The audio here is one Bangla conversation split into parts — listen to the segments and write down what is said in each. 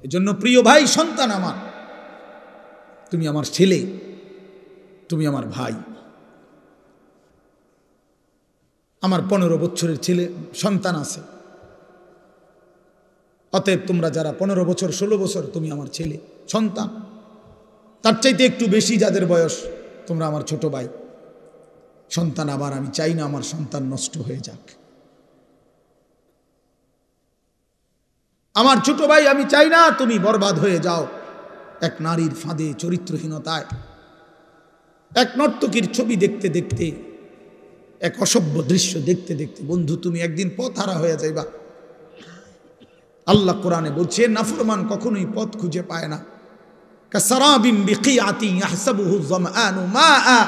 এজন্য প্রিয় ভাই সন্তান আমার, তুমি আমার ছেলে, তুমি আমার ভাই। আমার 15 বছরের ছেলে সন্তান আছে, অতএব তোমরা যারা 15 বছর 16 বছর, তুমি আমার ছেলে সন্তান। তার চাইতে একটু বেশি যাদের বয়স, তোমরা আমার ছোট ভাই সন্তান। আবার আমি চাই না আমার সন্তান নষ্ট হয়ে যাক। আমার ছোট ভাই, আমি চাই না তুমি বরবাদ হয়ে যাও এক নারীর ফাঁদে, চরিত্রহীনতায়, এক নর্তকীর ছবি দেখতে দেখতে, এক অসভ্য দৃশ্য দেখতে দেখতে। বন্ধু, তুমি একদিন পথ হারা হয়ে যাইবা। আল্লাহ কোরআনে বলছে, নাফরমান কখনোই পথ খুঁজে পায় না। কাসারাবিন বিকিআতিন ইয়াহসাবুহু যামআনু মাআ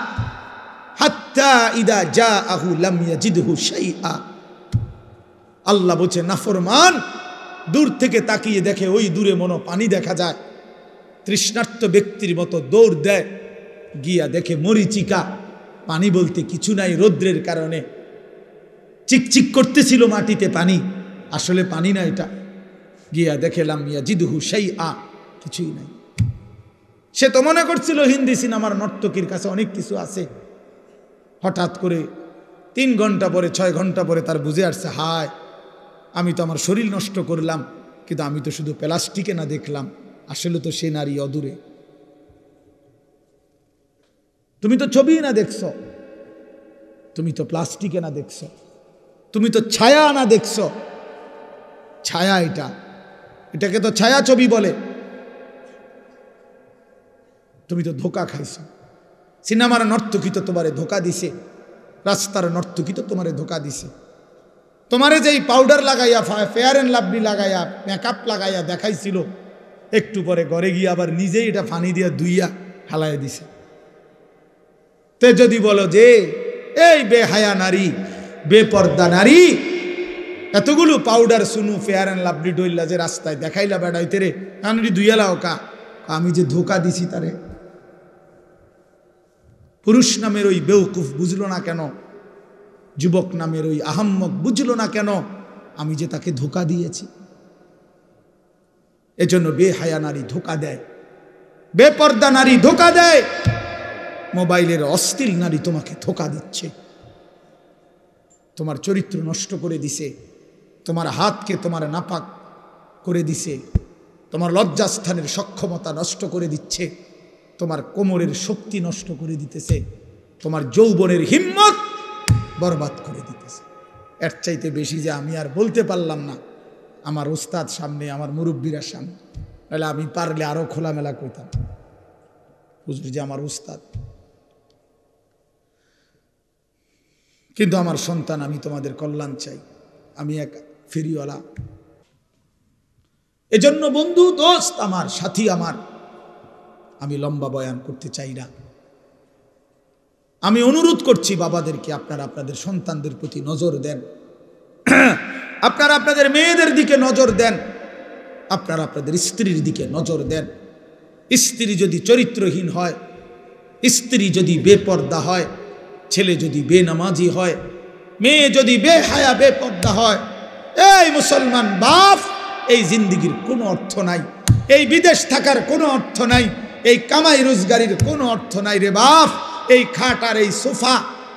হাত্তা ইদা জাআহু লাম ইয়াজিদহু শাইআ। আল্লাহ বলছে, নাফরমান দূর থেকে তাকিয়ে দেখে, ওই দূরে মনো পানি দেখা যায়, তৃষ্ণার্ত ব্যক্তির মতো দৌড় দেয়, গিয়া দেখে মরিচিকা, পানি বলতে কিছু নাই। রৌদ্রের কারণে চিকচিক করতেছিল মাটিতে পানি, আসলে পানি না এটা। গিয়া দেখে লাম ইয়াজিদহু শাইআ, কিছুই নাই। সে তো মনে করছিল হিন্দি সিনেমার নর্তকীর কাছে অনেক কিছু আছে। হঠাৎ করে 3 ঘন্টা পরে 6 ঘন্টা পরে তার বুঝে আসছে, হায় আমি তো আমার শরীর নষ্ট করলাম, কিন্তু আমি তো শুধু প্লাস্টিকে না দেখলাম, আসলে তো সে নারী অদূরে। তুমি তো ছবি না দেখছো, তুমি তো প্লাস্টিকে না দেখছো, তুমি তো ছায়া না দেখছো। ছায়া এটাকে তো ছায়া ছবি বলে। তুমি তো ধোকা খাইছো। সিনেমার নর্তকী তো তোমারে ধোকা দিছে, রাস্তার নর্তকী তো তোমারে ধোকা দিছে। তোমারে যেই পাউডার লাগাইয়া, ফেয়ার অ্যান্ড লাভলি লাগাইয়া, মেকআপ লাগাইয়া দেখাইছিল, একটু পরে ঘরে গিয়ে আবার নিজেই এটা পানি দিয়া ধুইয়া হালাইয়া দিছে। তে যদি বলো যে এই বেহায়া নারী, বেপর্দা নারী, এতগুলো পাউডার সুনু ফেয়ার অ্যান্ড লাভলি ডইলা যে রাস্তায় দেখাইলা বেড়াইতে রে, কানরি ধুইয়ালাও কা, আমি যে ধোকা দিছি তারে। পুরুষ নামের ওই বেউকুফ বুঝলো না কেন? যুবক নামের ওই আহাম্মক বুঝলো না কেন? আমি যে তাকে ধোকা দিয়েছি। এজন্য বেহায়া নারী ধোকা দেয়, বেপর্দা নারী ধোকা দেয়, মোবাইলের অশ্লীল নারী তোমাকে ধোকা দিচ্ছে, তোমার চরিত্র নষ্ট করে দিছে, তোমার হাতকে তোমার নাপাক করে দিছে, তোমার লজ্জাস্থানের সক্ষমতা নষ্ট করে দিচ্ছে, তোমার কোমরের শক্তি নষ্ট করে দিতেছে, তোমার যৌবনের হিম্মত বরবাদ করে দিতেছে। এর চাইতে বেশি যে আমি আর বলতে পারলাম না আমার ওস্তাদ সামনে, আমার মুরব্বীরা সামনে, তাহলে আমি পারলে আরো খোলামেলা কইতাম, হুজুর যে আমার ওস্তাদ। কিন্তু আমার সন্তান, আমি তোমাদের কল্যাণ চাই, আমি এক ফেরিওয়ালা। এজন্য বন্ধু, দোস্ত আমার, সাথী আমার, আমি লম্বা বয়ান করতে চাই না। আমি অনুরোধ করছি বাবাদেরকে, আপনারা আপনাদের সন্তানদের প্রতি নজর দেন, আপনারা আপনাদের মেয়েদের দিকে নজর দেন, আপনারা আপনাদের স্ত্রীর দিকে নজর দেন। স্ত্রী যদি চরিত্রহীন হয়, স্ত্রী যদি বেপর্দা হয়, ছেলে যদি বেনামাজি হয়, মেয়ে যদি বেহায়া বেপর্দা হয়, এই মুসলমান বাপ, এই জিন্দিগির কোনো অর্থ নাই, এই বিদেশ থাকার কোনো অর্থ নাই, এই কামাই রোজগারির কোনো অর্থ নাই রে বাপ। এই খাট আর এই সোফা,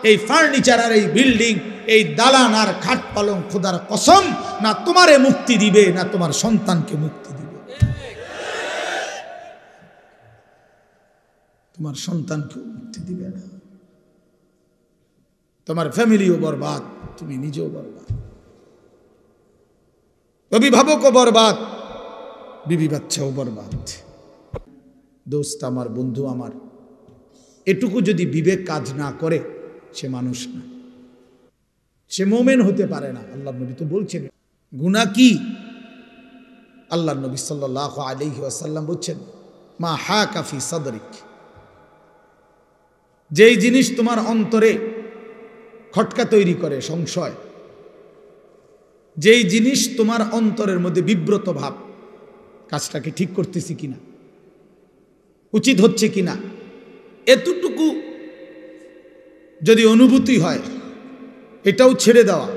এই ফার্নিচার আর এই বিল্ডিং, এই দালান আর খাট পালং, খোদার কসম, না তোমারে মুক্তি দিবে, না তোমার সন্তানকে মুক্তি দিবে। তোমার সন্তানকে মুক্তি দিবে না, তোমার ফ্যামিলিও বরবাদ, তুমি নিজেও বরবাদ, অভিভাবকও বরবাদ, বিবি বাচ্চাও বরবাদ। দোস্ত আমার, বন্ধু আমার, এটুকু যদি বিবেক কাজ না করে, সে মানুষ না, সে মোমেন হতে পারে না। আল্লাহর নবী তো বলছেন গুনাহ কি? আল্লাহর নবী সাল্লাল্লাহু আলাইহি ওয়াসাল্লাম বলছেন, মা হাকা ফি সাদরিক, যেই জিনিস তোমার অন্তরে খটকা তৈরি করে, সংশয়, যেই জিনিস তোমার অন্তরের মধ্যে বিব্রত ভাব, কাজটাকে ঠিক করতেছি কিনা, উচিত হচ্ছে কিনা, এতটুকু যদি অনুভূতি হয়, এটাও ছেড়ে দেওয়া,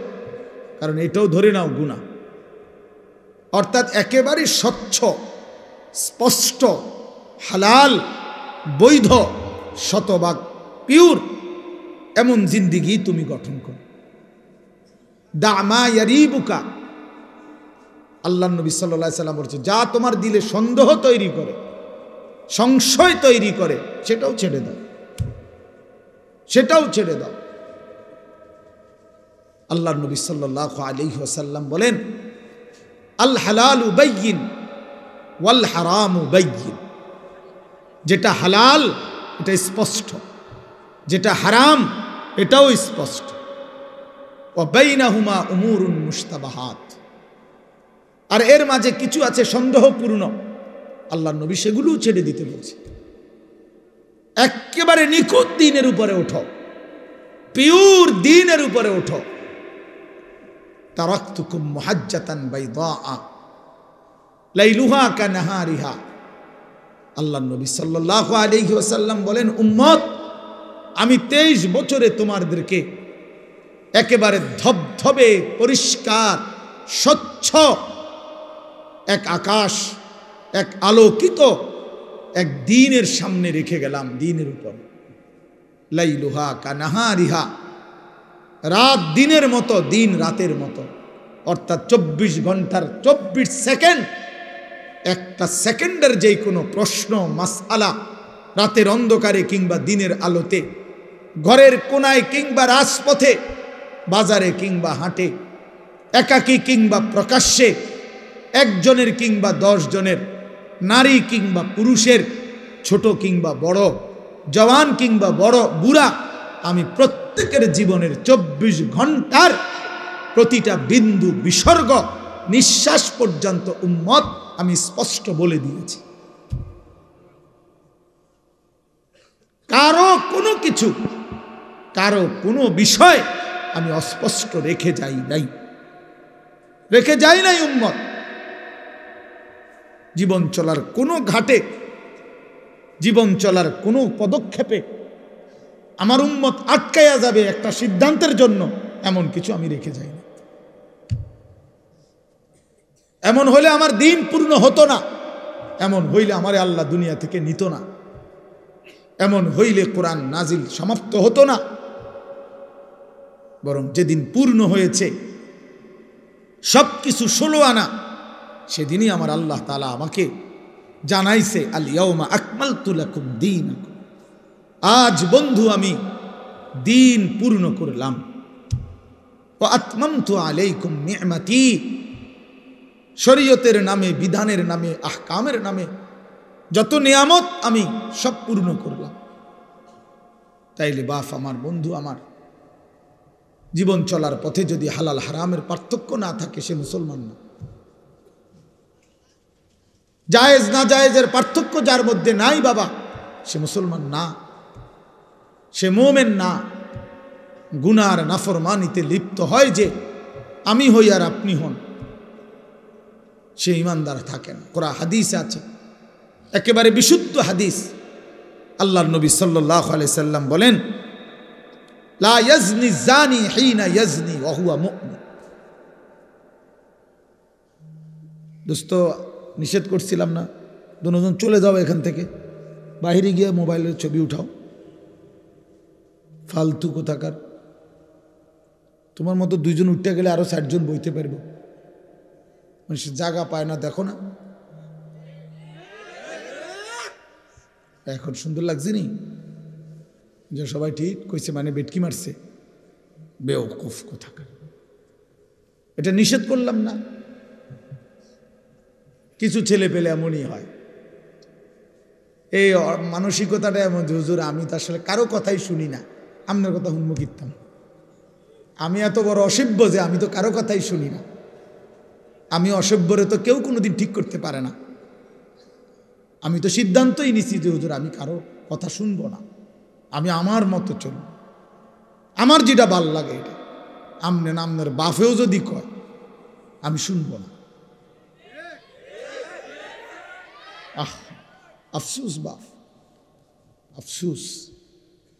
কারণ এটাও ধরে নাও গুনাহ। অর্থাৎ একেবারে স্বচ্ছ স্পষ্ট, হালাল, বৈধ, শতভাগ পিওর এমন জিন্দিগি তুমি গঠন করো। দা মা ইয়ারিবুকা, আল্লাহ নবী সাল্লাল্লাহু আলাইহি সাল্লাম বলছে, যা তোমার দিলে সন্দেহ তৈরি করে, সংশয় তৈরি করে, সেটাও ছেড়ে দাও, সেটাও ছেড়ে দাও। আল্লাহ নবী সাল্লাল্লাহু আলাইহি ওয়াসাল্লাম বলেন, আল হালালু বাইয়িন ওয়াল হারামু বাইয়িন, যেটা হালাল এটা স্পষ্ট, যেটা হারাম এটাও স্পষ্ট। ওয়া বাইনাহুমা উমুরুন মুশতাবাহাত, আর এর মাঝে কিছু আছে সন্দেহপূর্ণ, আল্লাহ নবী সেগুলোও ছেড়ে দিতে বলছে। একেবারে নিখুঁত দ্বীনের উপরে ওঠো, পিওর দ্বীনের উপরে ওঠো। তারাকতুকুম মুহাজ্জাতান বাইদা লাইলুহা কানাহারিহা, আল্লাহ নবী সাল্লাল্লাহু আলাইহি ওয়াসাল্লাম বলেন, উম্মত, আমি 23 বছরে তোমাদেরকে একেবারে ধবধবে পরিষ্কার স্বচ্ছ এক আকাশ, এক আলোকিত এক দ্বীনের সামনে রেখে গেলাম, দ্বীনের উপর। লাইলুহা কানাহারিহা, রাত দিনের মতো, দিন রাতের মতো, অর্থাৎ 24 ঘন্টার 24 সেকেন্ড, একটা সেকেন্ডের যে কোনো প্রশ্ন মাসআলা রাতের অন্ধকারে কিংবা দিনের আলোতে, ঘরের কোনায় কিংবা রাজপথে, বাজারে কিংবা হাটে, একাকী কিংবা প্রকাশ্যে, একজনের কিংবা 10 জনের, নারী কিংবা পুরুষের, ছোট কিংবা বড়, জওয়ান কিংবা বড় বুড়া, আমি প্রত্যেকের জীবনের 24 ঘন্টার প্রতিটা বিন্দু বিসর্গ নিঃশ্বাস পর্যন্ত উম্মত আমি স্পষ্ট বলে দিয়েছি। কারো কোনো কিছু, কারো কোনো বিষয় আমি অস্পষ্ট রেখে যাই নাই, রেখে যাই নাই উম্মত। জীবন চলার কোনো ঘাটে, জীবন চলার কোনো পদক্ষেপে আমার উম্মত আটকায়া যাবে একটা সিদ্ধান্তের জন্য, এমন কিছু আমি রেখে যাই না। এমন হইলে আমার দিন পূর্ণ হতো না, এমন হইলে আমার আল্লাহ দুনিয়া থেকে নিত না, এমন হইলে কোরআন নাজিল সমাপ্ত হতো না। বরং যেদিন পূর্ণ হয়েছে সবকিছু 16 আনা, সেদিনই আমার আল্লাহ তাআলা আমাকে জানাইছে, আল ইয়াউমা আকমালতু লাকুম দীনাকুম, আজ বন্ধু আমি দিন পূর্ণ করলাম। ওয়া আতমামতু আলাইকুম নি'মাতি, শরীয়তের নামে, বিধানের নামে, আহকামের নামে যত নিয়ামত আমি সব পূর্ণ করলাম। তাইলে বাপ আমার, বন্ধু আমার, জীবন চলার পথে যদি হালাল হারামের পার্থক্য না থাকে, সে মুসলমান না। জায়েজ না জায়েজের পার্থক্য যার মধ্যে নাই বাবা, সে মুসলমান না, সে মুমিন না। গুনার নাফরমানিতে লিপ্ত হয় যে আমি হই আর আপনি হন, সে ইমানদার থাকেন। কোরআন হাদিস আছে, একেবারে বিশুদ্ধ হাদিস, আল্লাহর নবী সাল্লাল্লাহু আলাইহি সাল্লাম বলেন, লা ইয়াজনি জানি হিনা ইয়াজনি ওয়া হুয়া মুমিন। দোস্ত, নিষেধ করছিলাম না, দুজন চলে যাও এখান থেকে, বাইরে গিয়ে মোবাইলের ছবি উঠাও, ফালতু কোথাকার। তোমার মতো 2 জন উঠতে গেলে আরো 60 জন বইতে পারবো, মানুষের জায়গা পায় না, দেখো না এখন সুন্দর লাগছে নি যে সবাই ঠিক কইছে, মানে বেটকি মারছে, বেওকুফ কোথাকার। এটা নিষেধ করলাম না, কিছু ছেলে পেলে এমনই হয়, এই মানসিকতাটা এমন যে হুজুর আমি তো আসলে কারো কথাই শুনি না, আপনার কথা হুন্মু কিতাম, আমি এত বড় অসভ্য যে আমি তো কারো কথাই শুনি না। আমি অসভ্যরে তো কেউ কোনোদিন ঠিক করতে পারে না। আমি তো সিদ্ধান্তই নিছি যে হুজুর আমি কারো কথা শুনবো না, আমি আমার মতো চলব, আমার যেটা ভাল লাগে এটা। আমনে নামনের বাফেও যদি কয় আমি শুনবো না। আফসুস বাপ, আফসুস।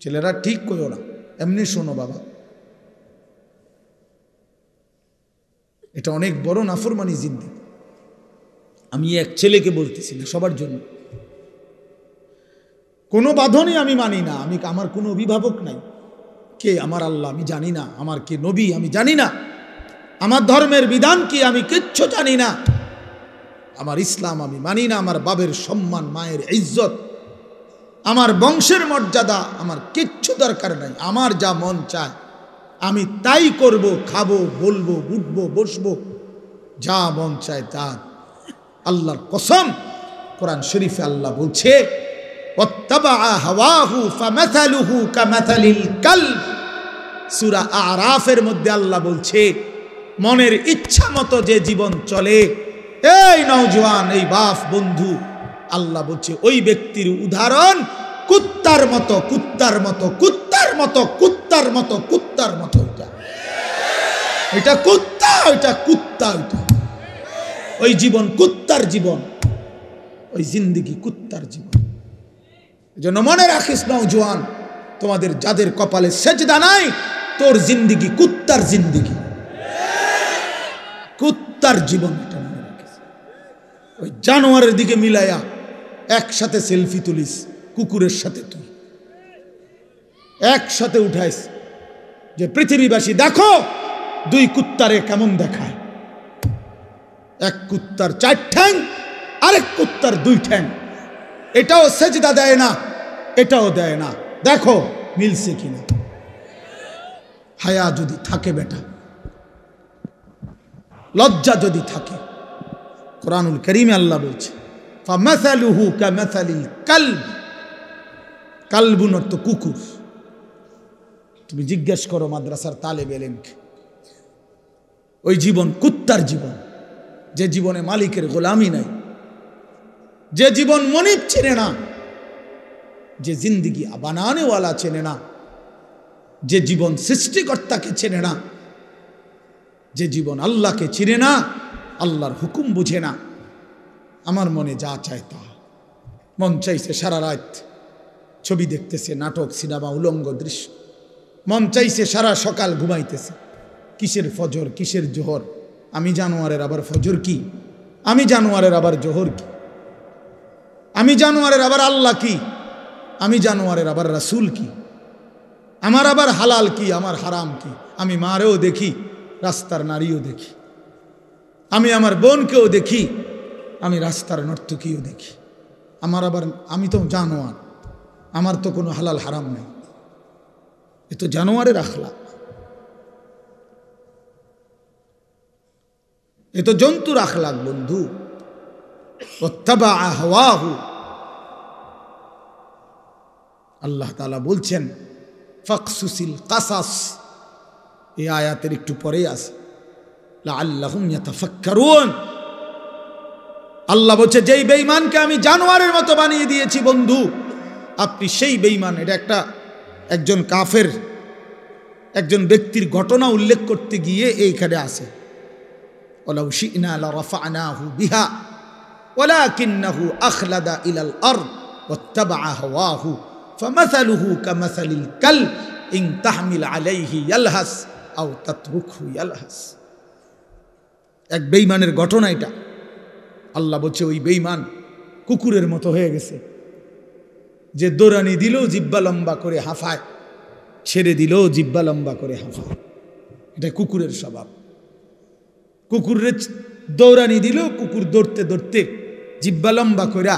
ছেলেরা ঠিক কইও না, এমনি শোনো বাবা, এটা অনেক বড় নাফরমানি জিন্দেগি। আমি এক ছেলেকে বলতেছি না, সবার জন্য। কোনো বাঁধনই আমি মানি না, আমার কোনো অভিভাবক নাই। কে আমার আল্লাহ আমি জানি না, আমার কে নবী আমি জানি না, আমার ধর্মের বিধান কি আমি কিচ্ছু জানি না, আমার ইসলাম আমি মানি না, আমার বাবের সম্মান, মায়ের ইজ্জত, আমার বংশের মর্যাদা আমার কিচ্ছু দরকার নাই। আমার যা মন চায় আমি তাই করব, খাবো, বলবো, উঠবো, বসবো, যা মন চায় তা। আল্লাহর কসম, কোরআন শরীফে আল্লাহ বলছে ওয়াত্তাবাআ হাওয়াহু ফামাসালুহু কামাসালিল কালব। সূরা আরাফের মধ্যে আল্লাহ বলছে মনের ইচ্ছা মতো যে জীবন চলে, এই নওজোয়ান, এই বাপ বন্ধু, আল্লাহ বলছে ওই ব্যক্তির উদাহরণ কুত্তার মতো, কুত্তার মতো, কুত্তার মতো, কুত্তার মতো, কুত্তার মতো। এটা কুত্তা, ওইটা কুত্তা, ওইটা ওই জীবন কুত্তার জীবন, ওই জিন্দেগি কুত্তার জীবন। এজন্য মনে রাখিস নওজোয়ান, তোমাদের যাদের কপালে সেজদা নাই, তোর জিন্দেগি কুত্তার জিন্দেগি, কুত্তার জীবন। এটা মনে রাখিস। ওই জানোয়ারের দিকে মিলাইয়া একসাথে সেলফি তুলিস, কুকুরের সাথে তুই একসাথে উঠাইস যে পৃথিবীবাসী দেখো দুই কুত্তারে কেমন দেখায়। এক কুত্তার 4 ঠ্যাং, আরেক কুত্তার 2 ঠ্যাং। এটাও সেজদা দেয় না, এটাও দেয় না, দেখো মিলছে কিনা। হায়া যদি থাকে বেটা, লজ্জা যদি থাকে, কোরআনুল কারীমে আল্লাহ বলছে ফামাসালুহু কামাসালিল কালব। কালবুন অর্থ কুকুর। তুমি জিজ্ঞেস করো মাদ্রাসার তালেব ইলমকে, ওই জীবন কুত্তার জীবন, যে জীবনে মালিকের গোলামি নাই, যে জীবন মনিব চেনে না, যে জিন্দেগি বানানেওয়ালা চেনে না, যে জীবন সৃষ্টিকর্তাকে চেনে না, যে জীবন আল্লাহকে চিনে না, আল্লাহর হুকুম বুঝে না। আমার মনে যা চায় তা, মন চাইছে সারা রাত ছবি দেখতেছে, নাটক, সিনেমা, উলঙ্গ দৃশ্য, মন চাইছে সারা সকাল ঘুমাইতেছে। কিসের ফজর, কিসের জোহর? আমি জানোয়ারের আবার ফজর কি? আমি জানোয়ারের আবার জোহর কি? আমি জানোয়ারের আবার আল্লাহ কি? আমি জানোয়ারের আবার রাসূল কি? আমার আবার হালাল কি, আমার হারাম কি? আমি মারেও দেখি, রাস্তার নারীও দেখি, আমি আমার বোনকেও দেখি, আমি রাস্তার নর্তকীও দেখি। আমার আবার, আমি তো জানোয়ার, আমার তো কোনো হালাল হারাম নেই। এ তো জানোয়ারের আখলাক, এ তো জন্তুর আখলাক বন্ধু। ওয়াত্তাবাআ হাওয়াহু, আল্লাহ তাআলা বলছেন ফাকসুসিল কাসাস। এই আয়াতের একটু পরেই আছে লাআল্লাহুম ইয়াতাফাক্কারুন। আল্লাহ বলছে যেই বেঈমানকে আমি জানোয়ারের মতো বানিয়ে দিয়েছি বন্ধু, আপনি সেই বেঈমান। এটা একজন কাফের, একজন ব্যক্তির ঘটনা উল্লেখ করতে গিয়ে এইখানে আছে ওয়ালাউ শি'না লারাফা'নাহু বিহা ওয়ালাকিন্নাহু আখলাদা ইলাল আরদ ওয়াত্তাবাআ হাওয়াহু ফামাসালুহু কামাসালিল কালব ইন তাহমিল আলাইহি ইয়ালহাস আও তাতরুকহু ইয়ালহাস। এক বেঈমানের ঘটনা এটা। আল্লাহ বলছে ওই বেঈমান কুকুরের মতো হয়ে গেছে, যে দৌড়ানি দিলেও জিব্বা লম্বা করে হাঁফায়, ছেড়ে দিলেও জিব্বা লম্বা করে হাঁফায়। এটা কুকুরের স্বভাব। কুকুরের দৌড়ানি দিলেও কুকুর দৌড়তে দৌড়তে জিব্বা লম্বা করে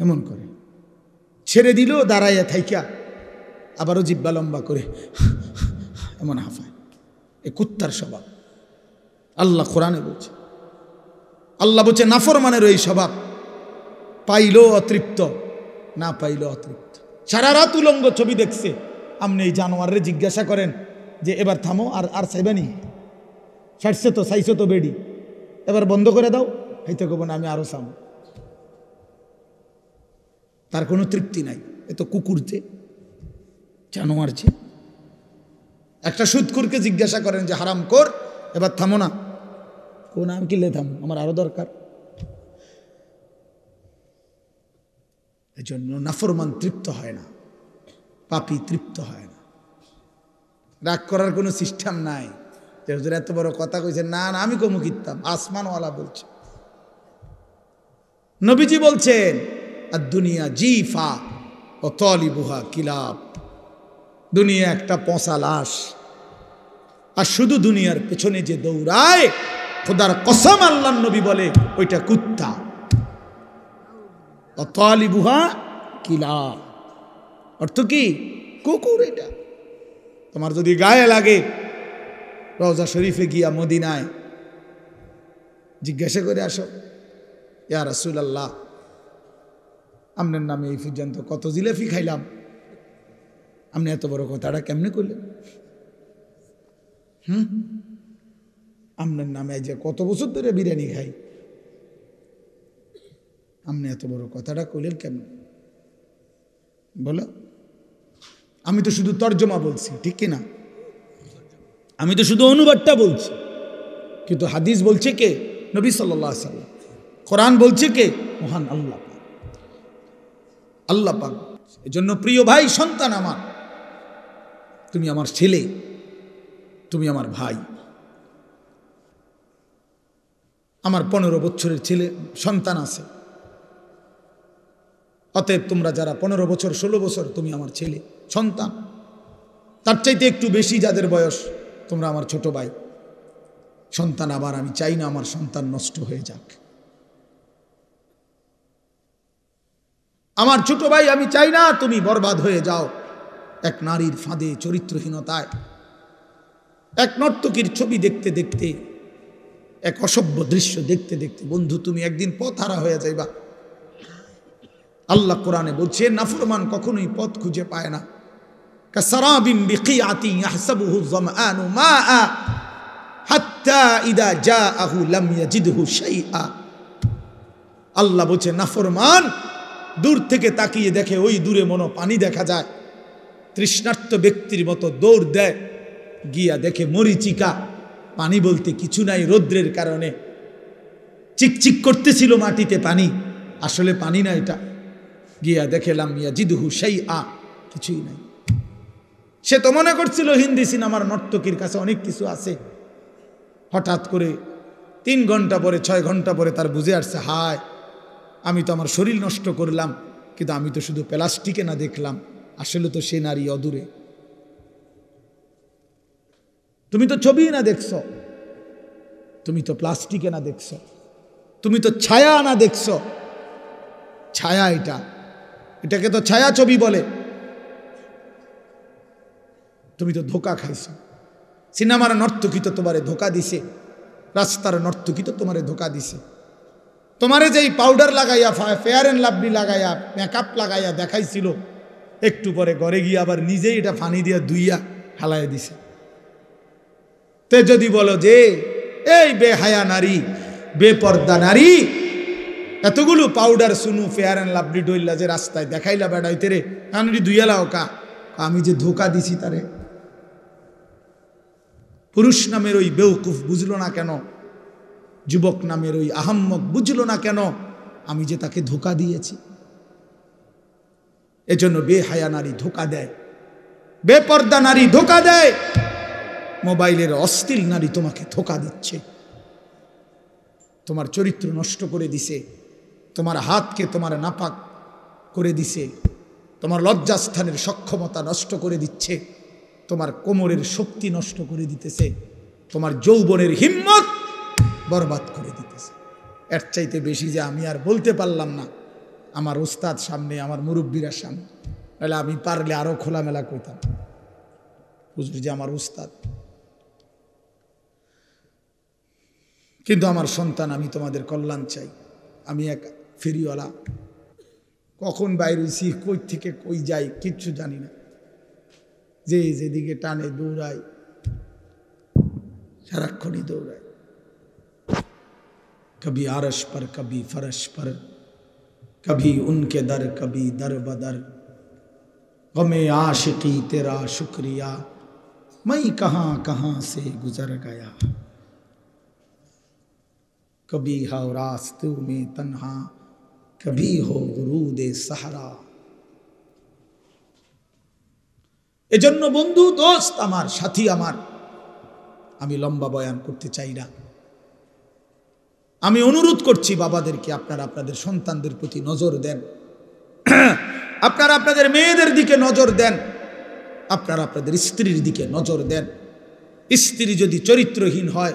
এমন করে, ছেড়ে দিলেও দাঁড়াইয়া থাইকা আবারও জিব্বা লম্বা করে এমন হাঁফায়। এ কুত্তার স্বভাব। আল্লাহ কোরআনে বলছে, আল্লাহ বলছে নাফরমানের এই স্বভাব, পাইলেও অতৃপ্ত, না পাইলেও অতৃপ্ত। সারা রাত উলঙ্গ ছবি দেখছে। আপনি এই জানোয়ারে জিজ্ঞাসা করেন যে এবার থামো, আর চাইবানি, ছাড়ছে তো, চাইছো তো বেডি, এবার বন্ধ করে দাও, হইতে কব না আমি আরো চাম। তার কোনো তৃপ্তি নাই। এ তো কুকুর যে, জানোয়ার যে। একটা সুদখোরকে জিজ্ঞাসা করেন যে হারাম কর, এবার থামো না, কোন নাম কিনলে থামো, আমার আরো দরকার। এই জন্য নাফরমান তৃপ্ত হয় না, পাপী তৃপ্ত হয় না। রাগ করার কোনো সিস্টেম নাই। হুজুর এত বড় কথা কইছেন, না না আমি কমু কিতাম, আসমানওয়ালা বলছে। নবীজি বলছেন আর দুনিয়া জিফা ও তলিবুহা কিলাব, দুনিয়া একটা পচা লাশ, আর শুধু দুনিয়ার পেছনে যে দৌড়ায় খোদার কসম আল্লাহর নবী বলে ওইটা কুত্তা। ও তলিবুহা কিলাব অর্থ কি? কুকুর। এটা তোমার যদি গায়ে লাগে, রওজা শরীফে গিয়া মদিনায় জিজ্ঞাসা করে আসো, ইয়া রাসূলুল্লাহ আপনার নামে এই পর্যন্ত কত জিলাপি খাইলাম, আপনি এত বড় কথাটা কেমনে করলেন? আপনার নামে যে কত বছর ধরে বিরিয়ানি খাই, আপনি এত বড় কথাটা কইলেন কেমনে? বলো, আমি তো শুধু তর্জমা বলছি, ঠিক কিনা? আমি তো শুধু অনুবাদটা বলছি, কিন্তু হাদিস বলছে কে? নবী সাল্লাল্লাহু আলাইহি ওয়াসাল্লাম। কোরআন বলছে কে? মহান আল্লাহ পাক। আল্লাহ পাক। এজন্য প্রিয় ভাই, সন্তান আমার, তুমি আমার ছেলে, তুমি আমার ভাই। আমার 15 বছরের ছেলে সন্তান আছে, অতএব তোমরা যারা 15 বছর 16 বছর, তুমি আমার ছেলে সন্তান। তার চাইতে একটু বেশি যাদের বয়স, তোমরা আমার ছোট ভাই সন্তান। আবার আমি চাই না আমার সন্তান নষ্ট হয়ে যাক। আমার ছোট ভাই, আমি চাই না তুমি বরবাদ হয়ে যাও এক নারীর ফাঁদে, চরিত্রহীনতায়, এক নর্তকীর ছবি দেখতে দেখতে, এক অসভ্য দৃশ্য দেখতে দেখতে। বন্ধু, তুমি একদিন পথ হারা হয়ে যাইবা। আল্লাহ কোরআনে বলছে নাফরমান কখনোই পথ খুঁজে পায় না। কাসারাবিন বিকিআতিন ইয়াহসাবুহু যামআনু মাআ হাত্তা ইদা জাআহু লাম ইয়াজিদহু শাইআ। আল্লাহ বলছে নাফরমান দূর থেকে তাকিয়ে দেখে, ওই দূরে মনো পানি দেখা যায়, তৃষ্ণার্ত ব্যক্তির মতো দৌড় দেয়, গিয়া দেখে মরিচিকা, পানি বলতে কিছু নাই। রৌদ্রের কারণে চিকচিক করতেছিল মাটিতে পানি, আসলে পানি না এটা। গিয়া দেখে লাম ইয়াজিদহু শাইআ, কিছুই নাই। সে তো মনে করছিল হিন্দি সিনেমার নর্তকীর কাছে অনেক কিছু আছে। হঠাৎ করে 3 ঘন্টা পরে 6 ঘন্টা পরে তার বুঝে আসছে, হায় আমি তো আমার শরীর নষ্ট করলাম, কিন্তু আমি তো শুধু প্লাস্টিকে না দেখলাম, আসলে তো সে নারী অদূরে। তুমি তো ছবি না দেখছো, তুমি তো প্লাস্টিকে না দেখছো, তুমি তো ছায়া না দেখছো। ছায়া এটাকে তো ছায়া ছবি বলে। তুমি তো ধোকা খাইছো। সিনেমার নর্তকী তো তোমারে ধোকা দিছে, রাস্তার নর্তকী তো তোমারে ধোকা দিছে। তোমারে যেই পাউডার লাগাইয়া, ফেয়ার অ্যান্ড লাভলি লাগাইয়া, মেকআপ লাগাইয়া দেখাইছিল, একটু পরে ঘরে গিয়ে আবার নিজেই এটা পানি দিয়া ধুইয়া হালাইয়া দিছে। তে যদি বলো যে এই বেহায়া নারী, বেপর্দা নারী, এতগুলো পাউডার সুনু ফেয়ার অ্যান্ড লাভলি ডইলা যে রাস্তায় দেখাইলা বেড়াইতে রে, কানরি ধুইয়ালাও কা, আমি যে ধোকা দিছি তারে। পুরুষ নামের ওই বেউকুফ বুঝলো না কেন? যুবক নামের ওই আহাম্মক বুঝলো না কেন? আমি যে তাকে ধোকা দিয়েছি। এজন্য বেহায়া নারী ধোকা দেয়, বেপর্দা নারী ধোকা দেয়, মোবাইলের অশ্লীল নারী তোমাকে ধোকা দিচ্ছে, তোমার চরিত্র নষ্ট করে দিছে, তোমার হাতকে তোমার নাপাক করে দিছে, তোমার লজ্জাস্থানের সক্ষমতা নষ্ট করে দিচ্ছে, তোমার কোমরের শক্তি নষ্ট করে দিতেছে, তোমার যৌবনের হিম্মত বরবাদ করে দিতেছে। এর চাইতে বেশি যে আমি আর বলতে পারলাম না আমার উস্তাদ সামনে, আমার মুরব্বীরা সামনে, তাহলে আমি পারলে আরো খোলামেলা কইতাম। হুজুর যে আমার উস্তাদ, কিন্তু আমার সন্তান, আমি তোমাদের কল্যাণ চাই। আমি এক ফেরিওয়ালা, কখন বাইরে হইছি, কই থেকে কই যাই কিচ্ছু জানি না, যে যেদিকে টানে দৌড়াই, সারাক্ষণই দৌড়াই, कभी आरश पर कभी फरश पर, कभी उनके दर कभी दर बदर, गमे आशिकी तेरा शुक्रिया, मैं कहाँ कहाँ से गुजर गया, कभी हो रास्तों में तन्हा, कभी हो गुरूदे सहरा। এজন্য বন্ধু, দোস্ত আমার, সাথী আমার, আমি লম্বা বয়ান করতে চাই না। আমি অনুরোধ করছি বাবাদেরকে, আপনারা আপনাদের সন্তানদের প্রতি নজর দেন, আপনারা আপনাদের মেয়েদের দিকে নজর দেন, আপনারা আপনাদের স্ত্রীর দিকে নজর দেন। স্ত্রী যদি চরিত্রহীন হয়,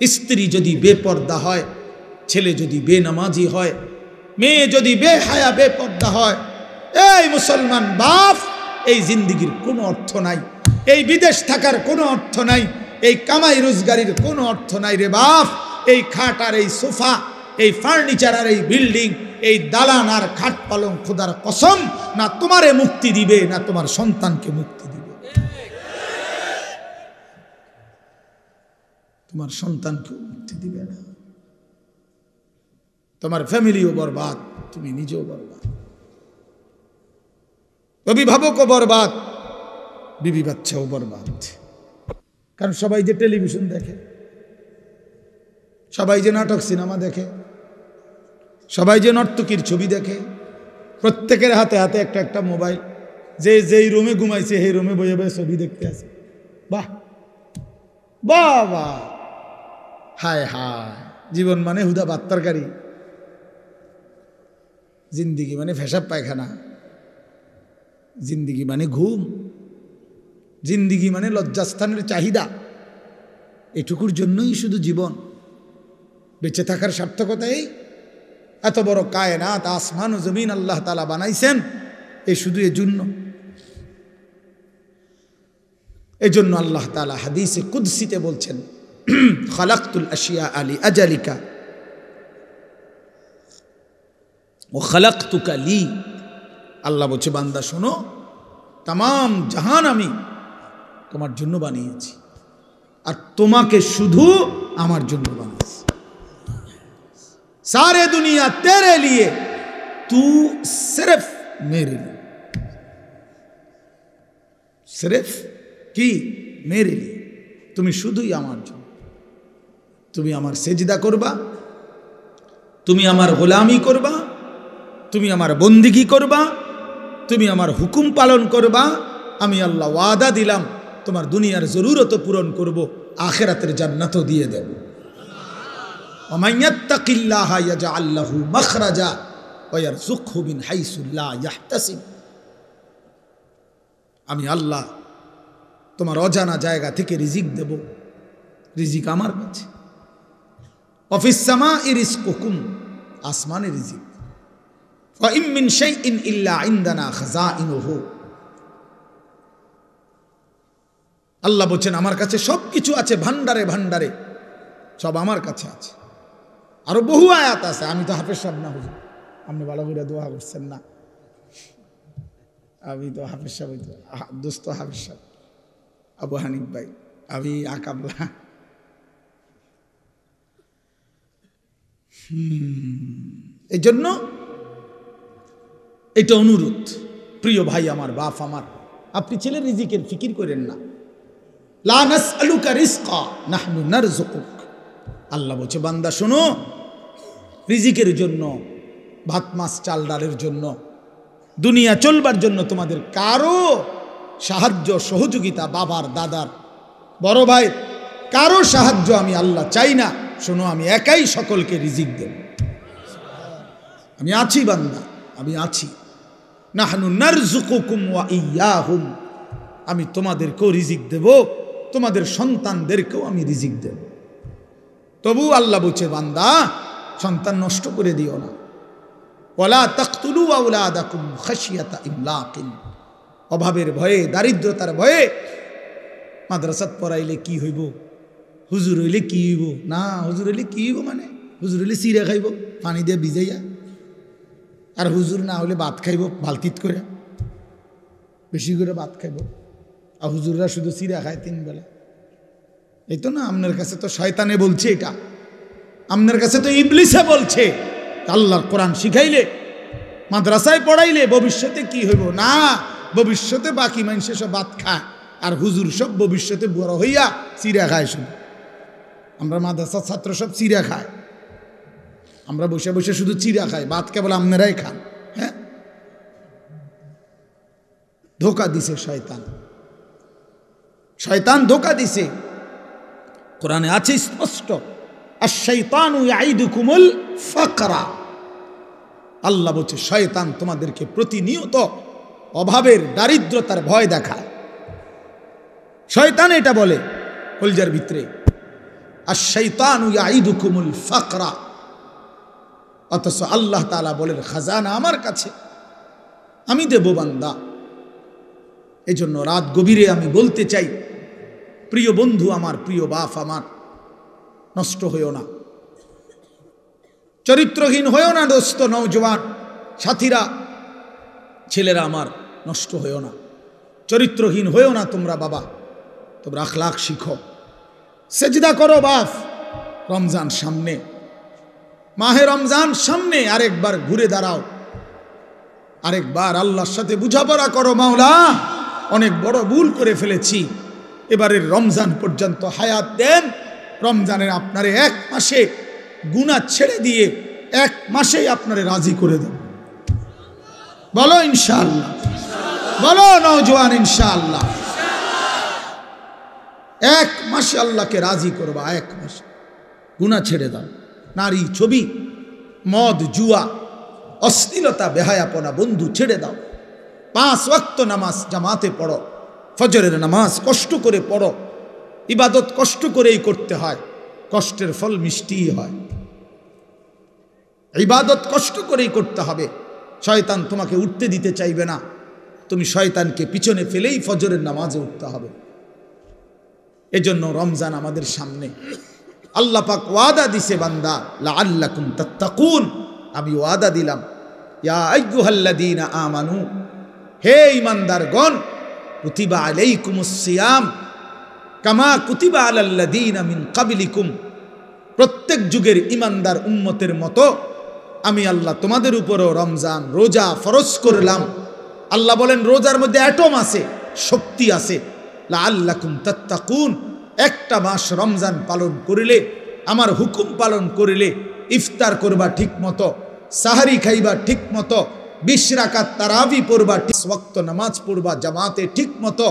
স্ত্রী যদি বেপর্দা হয়, ছেলে যদি বেনামাজি হয়, মেয়ে যদি বেহায়া বেপর্দা হয়, এই মুসলমান বাপ, এই জিন্দিগির কোনো অর্থ নাই, এই বিদেশ থাকার কোনো অর্থ নাই, এই কামাই রোজগারির কোনো অর্থ নাই রে বাপ। এই খাট আর এই সোফা, এই ফার্নিচার আর এই বিল্ডিং, এই দালান আর খাট পালং খোদার কসম না তোমারে মুক্তি দিবে, না তোমার সন্তানকে মুক্তি দিবে। তোমার সন্তানকে মুক্তি দিবে না, তোমার ফ্যামিলিও বরবাদ, তুমি নিজেও বরবাদ, অভিভাবকও বরবাদ, বিবি বাচ্চাও বরবাদ। কারণ সবাই যে টেলিভিশন দেখে, সবাই যে নাটক সিনেমা দেখে, সবাই যে নর্তকীর ছবি দেখে, প্রত্যেকের হাতে হাতে একটা একটা মোবাইল, যে যেই রুমে ঘুমাইছে সেই রুমে বয়ে বয়ে ছবি দেখতে আছে। বাহ বাবা, হায় হায়, জীবন মানে হুদা ভাত তরকারি, জিন্দিগি মানে ফেসাব পায়খানা, জিন্দিগি মানে ঘুম, জিন্দিগি মানে লজ্জাস্থানের চাহিদা। এটুকুর জন্যই শুধু জীবন, বেঁচে থাকার সার্থকতা এই। এত বড় কায়নাত, আসমান ও জমিন আল্লাহ তাআলা বানাইছেন এই শুধু এর জন্য। এই জন্য আল্লাহ তাআলা হাদিসে কুদসিতে বলছেন, খালাকতুল আশিয়া আলি আজালিকা ও খালাকতুকা লি। আল্লাহ বলছে, বান্দা শোনো, তাম জাহান আমি তোমার জন্য বানিয়েছি, আর তোমাকে শুধু আমার জন্য বানিয়েছি। सारे दुनिया तेरे लिए, तू सिर्फ मेरे लिए, सिर्फ কি मेरे लिए, তুমি শুধুই আমার জন্য। তুমি আমার সেজদা করবা, তুমি আমার গোলামি করবা, তুমি আমার বন্দিগি করবা, তুমি আমার হুকুম পালন করবা। আমি আল্লাহ ওয়াদা দিলাম তোমার দুনিয়ার জরুরত পূরণ করব, আখিরাতের জান্নাতও দিয়ে দেব। ومن يتق الله يجعل له مخرجا ويرزقه من حيث لا يحتسب। আমি আল্লাহ তোমার অজানা জায়গা থেকে রিজিক দেব, রিজিক আমার কাছে। ওয়াফিস সামাই রিজকুকুম, আসমানে রিজিক। ওয়া ইম মিন শাইইন ইল্লা ইনদানা খাযাইনুহু। আল্লাহ বলেন আমার কাছে সব কিছু আছে, ভান্ডারে ভান্ডারে সব আমার কাছে আছে। আরো বহু আয়াত আছে। আমি তো হাফেজ সাহেব না, হুজুর আপনি ভালো করে দোয়া করছেন না। আমি তো হাফেজ সাহেব, দোস্ত হাফেজ সাহেব আবু হানিফ ভাই, আমি আকাবলা। এই জন্য এটা অনুরোধ, প্রিয় ভাই আমার, বাপ আমার, আপনি ছেলের রিজিকের ফিকির করেন না। লা নাসআলুকা রিজকা নাহনু নারযুকুক। আল্লাহ বলছে, বান্দা শোনো, রিজিকের জন্য, ভাত মাছ চাল ডালের জন্য, দুনিয়া চলবার জন্য তোমাদের কারো সাহায্য সহযোগিতা, বাবার দাদার বড় ভাই কারো সাহায্য আমি আল্লাহ চাই না। শোনো, আমি একাই সকলকে রিজিক দেব। আমি আছি বান্দা, আমি আছি। নাহনু নারযুকুকুম ওয়া ইয়্যাহুম। আমি তোমাদেরকেও রিজিক দেব, তোমাদের সন্তানদেরকেও আমি রিজিক দেব। তবু আল্লাহ বলছে, বান্দা সন্তান নষ্ট করে দিও না। ওয়ালা তাকতুলু আওলাদাকুম খাশিয়াতা ইমলাকিন। অভাবের ভয়ে, দারিদ্রতার ভয়ে মাদ্রাসাত পড়াইলে কি হইব, হুজুর হইলে কি হইব, না হুজুর হইলে কি হইব, মানে হুজুর হইলে চিড়া খাইব পানি দিয়ে ভিজাইয়া, আর হুজুর না হলে ভাত খাইব বালতিত করে, বেশি করে ভাত খাইব। আর হুজুররা শুধু চিড়া খায় 3 বেলা। এই তো না, আপনার কাছে তো শয়তানে বলছে, এটা আপনার কাছে তো ইবলিসে বলছে। আল্লাহর কোরআন শিখাইলে, মাদ্রাসায় পড়াইলে ভবিষ্যতে কি হইব, না ভবিষ্যতে বাকি মানুষে সব ভাত খায়, আর হুজুর সব ভবিষ্যতে বড় হইয়া চিড়া খায়। শুধু আমরা মাদ্রাসার ছাত্র সব চিড়া খায়, আমরা বসে বসে শুধু চিড়া খাই, ভাত কেবল আপনারাই খান। হ্যাঁ, ধোকা দিছে শয়তান, শয়তান ধোকা দিছে। কোরআনে আছে স্পষ্ট, আশ-শাইতানু ইয়াইদুকুমুল ফাকরা। আল্লাহ বলছে শয়তান তোমাদেরকে প্রতিনিয়ত অভাবের, দারিদ্রতার ভয় দেখায়। শয়তান এটা বলে কলজার ভিতরে, আশ-শাইতানু ইয়াইদুকুমুল ফাকরা। অথচ আল্লাহ তাআলা বলেন খাজানা আমার কাছে, আমি দেব বান্দা। এজন্য রাত গভীরে আমি বলতে চাই, প্রিয় বন্ধু আমার, প্রিয় বাপ আমার, নষ্ট হইও না, চরিত্রহীন হইও না দোস্ত, নওজোয়ান সাথীরা, ছেলেরা আমার, নষ্ট হইও না, চরিত্রহীন হইও না তোমরা বাবা। তোমরা আখলাক শিখো, সেজদা করো বাপ। রমজান সামনে, মাহে রমজান সামনে, আরেকবার ঘুরে দাঁড়াও, আরেকবার আল্লাহর সাথে বুঝাপড়া করো, মাওলা অনেক বড় ভুল করে ফেলেছি, এবারের রমজান পর্যন্ত হায়াত দেন। রমজানের আপনারে এক মাসে গুনাহ ছেড়ে দিয়ে এক মাসেই আপনারে রাজি করে দেব। বলো ইনশাআল্লাহ, বলো নওজোয়ান ইনশাআল্লাহ। এক মাসে আল্লাহকে রাজি করবা, এক মাসে গুনাহ ছেড়ে দাও। নারী, ছবি, মদ, জুয়া, অশ্লীলতা, বেহায়াপনা বন্ধু ছেড়ে দাও। 5 ওয়াক্ত নামাজ জামাতে পড়ো, ফজরের নামাজ কষ্ট করে পড়ো। ইবাদত কষ্ট করেই করতে হয়, কষ্টের ফল মিষ্টিই হয়। ইবাদত কষ্ট করেই করতে হবে। শয়তান তোমাকে উঠতে দিতে চাইবে না, তুমি শয়তানকে পিছনে ফেলেই ফজরের নামাজে উঠতে হবে। এজন্য রমজান আমাদের সামনে, আল্লাহ পাক ওয়াদা দিছে বান্দা, লাআল্লাকুম তাত্তাকুন, আমি ওয়াদা দিলাম, ইয়া আইয়ুহাল্লাযীনা আমানু, হে ঈমানদারগণ, কুতিবা আলাইকুমুস সিয়াম কামা কুতিবা আলাল্লাযীনা মিন ক্বাবলিকুম, প্রত্যেক যুগের ঈমানদার উম্মতের মতো আমি আল্লাহ তোমাদের উপরও রমজান রোজা ফরজ করলাম। আল্লাহ বলেন রোজার মধ্যে অ্যাটম আছে, শক্তি আছে। লাআল্লাকুম তাত্তাকুন, একটা মাস রমজান পালন করিলে, আমার হুকুম পালন করিলে, ইফতার করবা ঠিক মতো, সাহারি খাইবা ঠিক মতো, 20 রাকাত তারাবি পড়বা, 20 ওয়াক্ত নামাজ পড়বা জামাতে ঠিক মতো,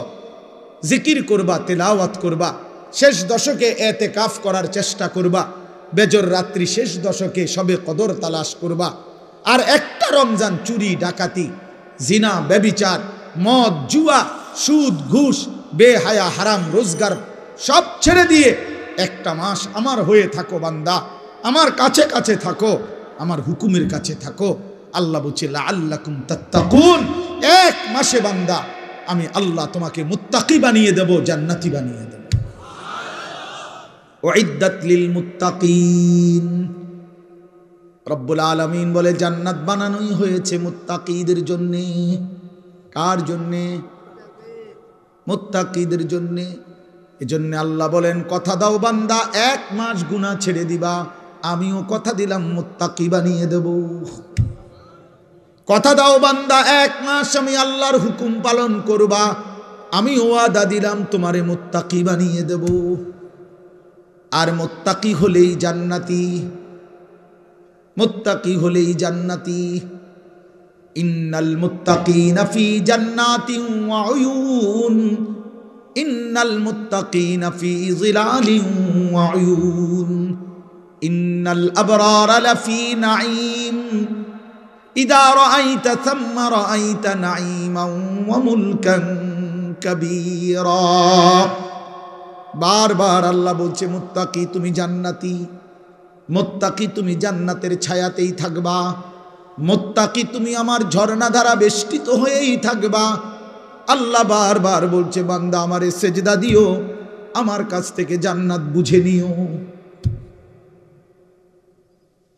জিকির করবা, তেলাওয়াত করবা, শেষ দশকে এতেকাফ করার চেষ্টা করবা, বেজর রাত্রি শেষ দশকে সবে কদর তালাশ করবা। আর একটা রমজান চুরি, ডাকাতি, জিনা, ব্যভিচার, মদ, জুয়া, সুদ, ঘুষ, বেহায়া, হারাম রোজগার সব ছেড়ে দিয়ে একটা মাস আমার হয়ে থাকো বান্দা, আমার কাছে কাছে থাকো, আমার হুকুমের কাছে থাকো। আল্লাহ বলছে লাআল্লাকুম তাত্তাকুন, এক মাসে বান্দা আমি আল্লাহ তোমাকে মুত্তাকি বানিয়ে দেব, জান্নাতি বানিয়ে দেব। উইদ্দাত লিল মুত্তাকিন, রব্বুল আলামিন বলে জান্নাত বানানোই হয়েছে মুত্তাকিদের জন্য। কার জন্য? মুত্তাকিদের জন্য। এজন্য আল্লাহ বলেন কথা দাও বান্দা, এক মাস গুনাহ ছেড়ে দিবা, আমিও কথা দিলাম মুত্তাকি বানিয়ে দেব। কথা দাও বান্দা, এক মাস আমি আল্লাহর হুকুম পালন করবা, আমি ওয়াদা দিলাম তোমারে মুত্তাকি বানিয়ে দেব। আর মুত্তাকি হলেই জান্নাতি, মুত্তাকি হলেই জান্নাতি। ইন্নাল মুত্তাকিনা ফি জান্নাতিন ওয়া উয়ুন, ইন্নাল মুত্তাকিনা ফি যিলালিন ওয়া উয়ুন, ইন্নাল আবরারা লাফি নাঈম, ইযা রাআইতা থাম্মা রাআইতা নাঈমান ওয়া মুলকান কাবীরা। বারবার আল্লাহ বলছে মুত্তাকি তুমি জান্নাতি, মুত্তাকি তুমি জান্নাতের ছায়াতেই থাকবা, মুত্তাকি তুমি আমার ঝর্ণা ধারা বেষ্টিত হয়েই থাকবা। আল্লাহ বারবার বলছে বান্দা আমারে সেজদা দিও, আমার কাছ থেকে জান্নাত বুঝে নিও,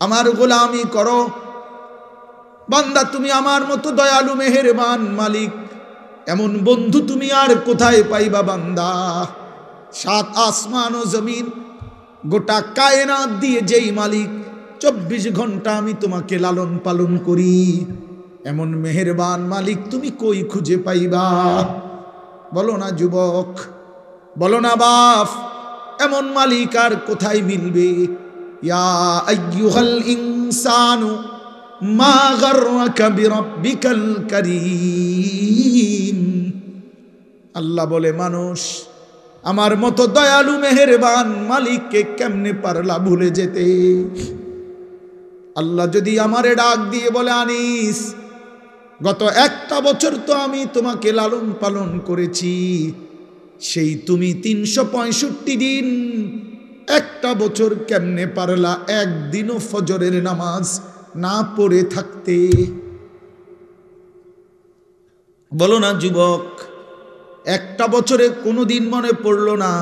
আমার গোলামি করো। বান্দা তুমি আমার মতো দয়ালু মেহেরবান মালিক, এমন বন্ধু তুমি আর কোথায় পাইবা বান্দা? 7 আসমান ও জমিন, গোটা কায়নাত দিয়ে যেই মালিক 24 ঘন্টা আমি তোমাকে লালন পালন করি, এমন মেহেরবান মালিক তুমি কই খুঁজে পাইবা? বলো না যুবক, বলো না বাপ, এমন মালিক আর কোথায় মিলবে? ইয়া আইয়ুহাল ইনসানু মা গাররাকা বিরাব্বিকাল কারীম। আল্লাহ বলে মানুষ আমার মতো দয়ালু মেহেরবান মালিককে কেমনে পারলা ভুলে যেতে? আল্লাহ যদি আমারে ডাক দিয়ে বলে, আনিস, গত একটা বছর তো আমি তোমাকে লালন পালন করেছি, সেই তুমি 365 দিন, একটা বছর কেমনে পারলা একদিনও ফজরের নামাজ না পড়ে থাকতে? বলো না যুবক, একটা বছরে কোনো দিন মনে পড়লো না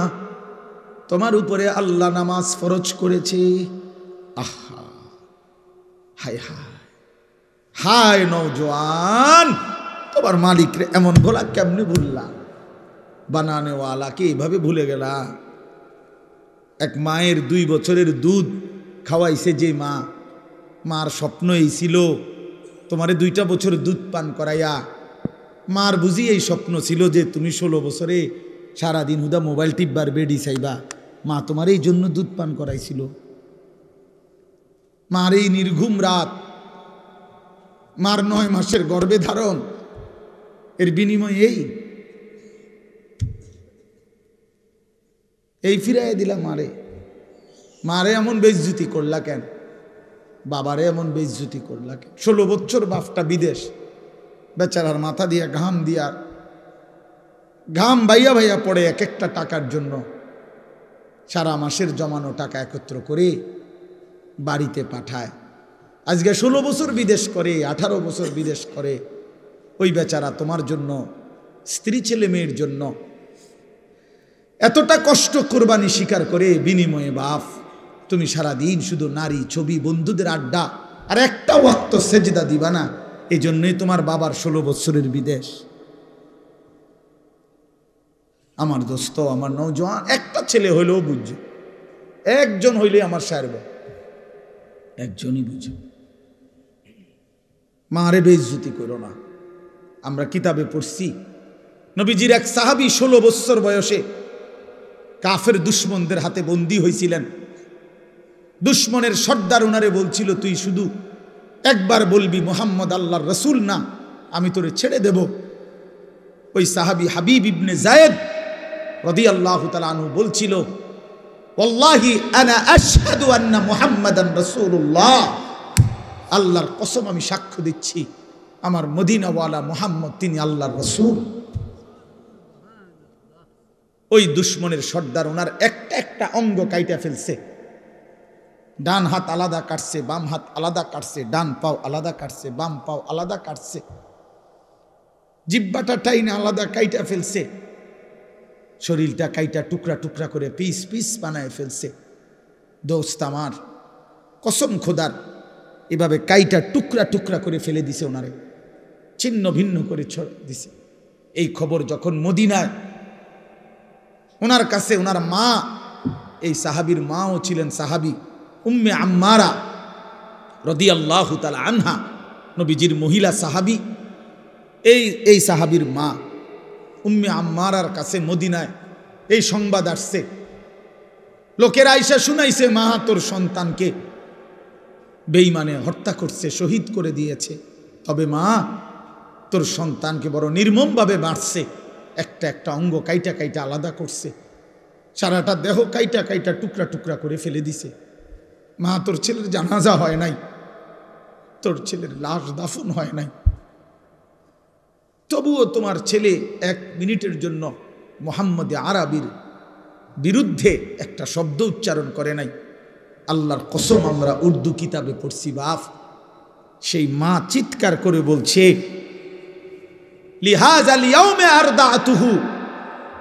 তোমার উপরে আল্লাহ নামাজ ফরজ করেছে? আহা, হায় হায় হায় নওজোয়ান, তোমার মালিকরে এমন ভোলা কেমনে ভুললা? বানানেওয়ালাকে এইভাবে ভুলে গেলা? এক মায়ের 2 বছরের দুধ খাওয়াইছে যে মা, মার স্বপ্ন এই ছিল তোমারে 2টা বছর দুধ পান করাইয়া। মার বুঝি এই স্বপ্ন ছিল যে তুমি 16 বছরে সারাদিন হুদা মোবাইল টিপবার বেডি চাইবা, মা তোমার এই জন্য দুধ পান করাইছিল। মার এই নির্ঘুম রাত, মার 9 মাসের গর্ভে ধারণ, এর বিনিময়ে এই ফিরাইয়া দিলা মারে। মারে এমন বেইজ্জতি করলা কেন? বাবারে এমন বেইজ্জতি করলা কেন? 16 বছর বাপটা বিদেশ, বেচারার মাথা দিয়া ঘাম বাইয়া ভাইয়া পড়ে এক একটা টাকার জন্য। সারা মাসের জমানো টাকা একত্র করে বাড়িতে পাঠায়। আজকে 16 বছর বিদেশ করে, 18 বছর বিদেশ করে ওই বেচারা তোমার জন্য, স্ত্রী ছেলে মেয়ের জন্য এতটা কষ্ট কোরবানি স্বীকার করে। বিনিময়ে বাপ তুমি সারাদিন শুধু নারী ছবি, বন্ধুদের আড্ডা, আর একটা ওয়াক্ত সেজদা দিবা না। এই জন্যই তোমার বাবার 16 বছরের বিদেশ। আমার দোস্ত, আমার নওজোয়ান, একটা ছেলে হইলেও বুঝছে, একজন হইলে আমার সারব, একজনই বুঝে। মারে বেইজ্জতি করো না। আমরা কিতাবে পড়ছি নবীজির এক সাহাবী 16 বছর বয়সে কাফের দুশ্মনদের হাতে বন্দী হয়েছিলেন। দুশ্মনের সর্দার ওনারে বলছিল, তুই শুধু একবার বলবি মুহাম্মদ আল্লাহর রসুল না, আমি তোরে ছেড়ে দেব। ওই সাহাবী হাবিব ইবনে যায়েদ রাদিয়াল্লাহু তাআলা আনহু বলছিল, ওয়াল্লাহি আনা আশহাদু আন্না মুহাম্মাদান রাসূলুল্লাহ, আল্লাহর কসম আমি সাক্ষ্য দিচ্ছি আমার মদিনাওয়ালা মুহাম্মদ তিনি আল্লাহর রসূল। ওই দুশ্মনের সর্দার ওনার একটা অঙ্গ কাইটা ফেলছে। ডান হাত আলাদা কাটছে, বাম হাত আলাদা কাটছে, ডান পাও আলাদা কাটছে, বাম পাও আলাদা কাটছে, জিহ্বাটা টাইনা আলাদা কাইটা ফেলছে, শরীরটা কাইটা টুকরা টুকরা করে পিস পিস বানায় ফেলছে। দোস্ত আমার, কসম খোদার, এভাবে কাইটা টুকরা টুকরা করে ফেলে দিছে, ওনারে ছিন্ন ভিন্ন করে দিছে। এই খবর যখন মদিনায় ওনার কাছে, ওনার মা, এই সাহাবীর মাও ছিলেন সাহাবী উম্মে আম্মারা রাদিয়াল্লাহু তাআলা আনহা, নবীজির মহিলা সাহাবী। এই সাহাবীর মা উম্মে আম্মারার কাছে মদিনায় এই সংবাদ আসছে। লোকেরা আইসা শুনাইছে, মা তোর সন্তানকে বেঈমানে হত্যা করছে, শহীদ করে দিয়েছে। তবে মা তোর সন্তানকে বড় নির্মমভাবে মারছে, একটা অঙ্গ কাইটা কাইটা আলাদা করছে, সারাটা দেহ কাইটা কাইটা টুকরা টুকরা করে ফেলে দিছে। মা তোর ছেলের জানাজা হয় নাই, তোর ছেলের লাশ দাফন হয় নাই, তবুও তোমার ছেলে 1 মিনিটের জন্য মুহাম্মদ আরবির বিরুদ্ধে একটা শব্দ উচ্চারণ করে নাই। আল্লাহর কসম আমরা উর্দু কিতাবে পড়ছি বাপ। সেই মা চিৎকার করে বলছে, লিহাযাল ইয়াউমে আরদাতুহু,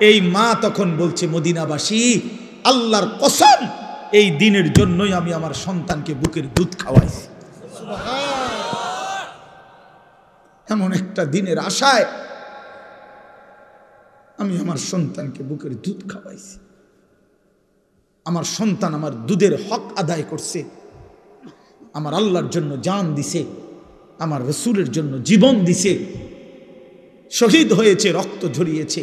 এই মা তখন বলছে, মদিনাবাসী, আল্লাহর কসম এই দিনের জন্যই আমি আমার সন্তানকে বুকের দুধ খাওয়াইছি। এমন একটা দিনের আশায় আমি আমার সন্তানকে বুকের দুধ খাওয়াইছি। আমার সন্তান আমার দুধের হক আদায় করছে, আমার আল্লাহর জন্য জান দিছে, আমার রসুলের জন্য জীবন দিছে, শহীদ হয়েছে, রক্ত ঝরিয়েছে।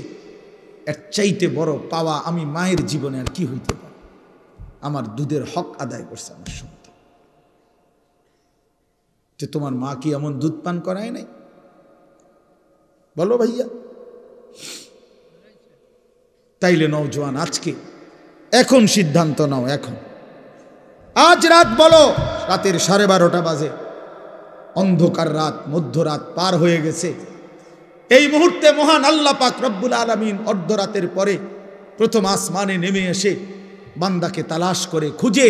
এর চাইতে বড় পাওয়া আমি মায়ের জীবনে আর কি হইতে পারে? আমার দুধের হক আদায় করছে আমার সন্তান। যে তোমার মা কি এমন দুধ পান করায় নাই? বলো ভাইয়া। তাইলে নওজোয়ান আজকে এখন সিদ্ধান্ত নাও, এখন আজ রাত বলো, রাতের 12:30 বাজে, অন্ধকার রাত, মধ্যরাত পার হয়ে গেছে। এই মুহূর্তে মহান আল্লাহ পাক রব্বুল আলামিন অর্ধরাতের পরে প্রথম আসমানে নেমে এসে বান্দাকে তালাশ করে খুঁজে,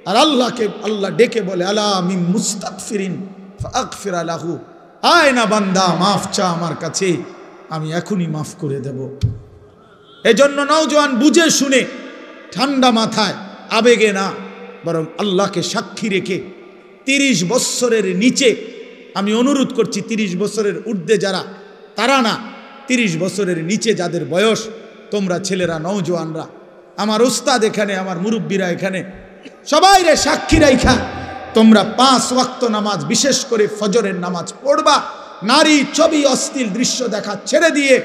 আর আল্লাহ ডেকে বলে, আলা মিন মুস্তাগফিরিন ফাগফির লাহু, আয় না বান্দা, মাফ চা আমার কাছে, আমি এখনই মাফ করে দেব। এজন্য নওজোয়ান বুঝে শুনে ঠান্ডা মাথায়, আবেগে না, বরং আল্লাহকে সাক্ষী রেখে 30 বছরের নিচে, আমি অনুরোধ করছি 30 বছরের ঊর্ধ্বে যারা, তারা না, 30 বছরের নিচে যাদের বয়স, তোমরা ছেলেরা, নওজোয়ানরা, আমার উস্তাদ এখানে, আমার মুরব্বীরা এখানে, সবাই রে সাক্ষী রাইখা তোমরা 5 ওয়াক্ত নামাজ, বিশেষ করে ফজরের নামাজ পড়বা। নারী, ছবি, অশ্লীল দৃশ্য দেখা ছেড়ে দিয়ে,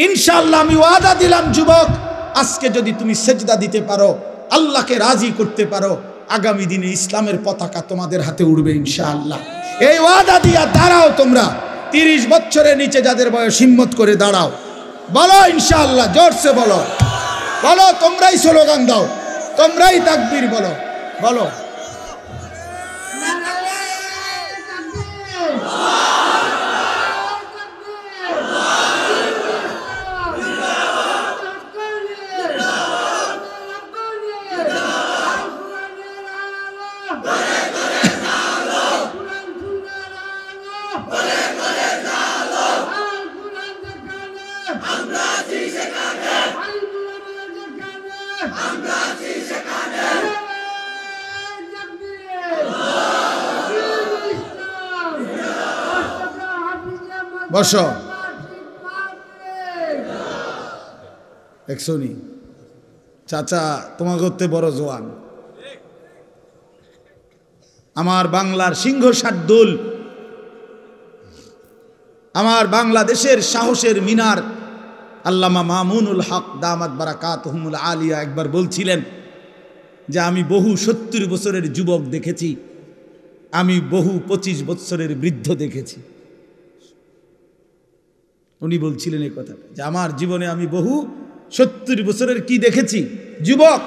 ইনশাআল্লাহ আমি ওয়াদা দিলাম যুবক, আজকে যদি তুমি সেজদা দিতে পারো, আল্লাহকে রাজি করতে পারো, আগামী দিনে ইসলামের পতাকা তোমাদের হাতে উড়বে ইনশাআল্লাহ। এই ওয়াদা দিয়া দাঁড়াও তোমরা, 30 বছরের নিচে যাদের বয়স, হিম্মত করে দাঁড়াও, বলো ইনশাআল্লাহ, জোরসে বলো, বলো, তোমরাই স্লোগান দাও, তোমরাই তাকবীর বলো, বলো। বসো, দেখছনি চাচা, তোমার করতে বড় জোয়ান, আমার বাংলার সিংহ শার্দুল, আমার বাংলাদেশের সাহসের মিনার আল্লামা মামুনুল হক দামাত বারাকাতুহুমুল আলিয়া একবার বলছিলেন যে আমি বহু 70 বছরের যুবক দেখেছি, আমি বহু 25 বছরের বৃদ্ধ দেখেছি। উনি বলছিলেন এই কথা, যে আমার জীবনে আমি বহু 70 বছরের কি দেখেছি, যুবক,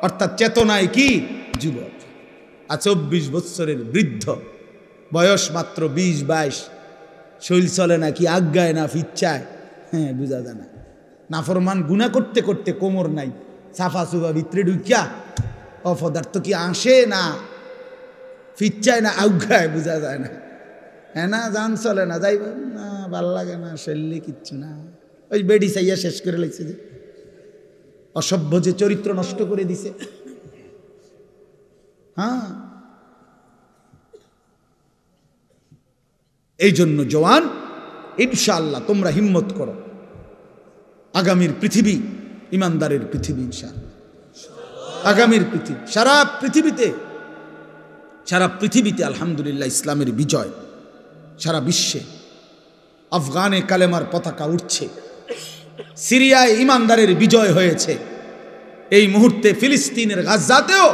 অর্থাৎ চেতনায় কি যুবক, আর 24 বছরের বৃদ্ধ, বয়স মাত্র 20-22, শৈল চলে না, কি আজ্ঞায় না ফিচ্ছায়, হ্যাঁ বুঝা যায় না, নাফরমান গুনাহ করতে করতে কোমর নাই, সাফা সুফা ভিতরে ঢুকিয়া অপদার্থ কি আসে না, ফিচ্ছায় না আজ্ঞায়, বুঝা যায় না, হ্যাঁ না, জান চলে না, যাইব না, ভাল লাগে না, শৈলী কিচ্ছু না, ওই বেডি চাইয়া শেষ করে লাগছে, যে অসভ্য, যে চরিত্র নষ্ট করে দিছে। হ্যাঁ, এই জন্য জওয়ান, ইনশাআল্লাহ তোমরা হিম্মত করো, আগামীর পৃথিবী ইমানদারের পৃথিবী ইনশাআল্লাহ, আগামীর পৃথিবী, সারা পৃথিবীতে আলহামদুলিল্লাহ ইসলামের বিজয়, সারা বিশ্বে আফগানে কালেমার পতাকা উঠছে, সিরিয়ায় ইমানদারের বিজয় হয়েছে, এই মুহূর্তে ফিলিস্তিনের গাজাতেও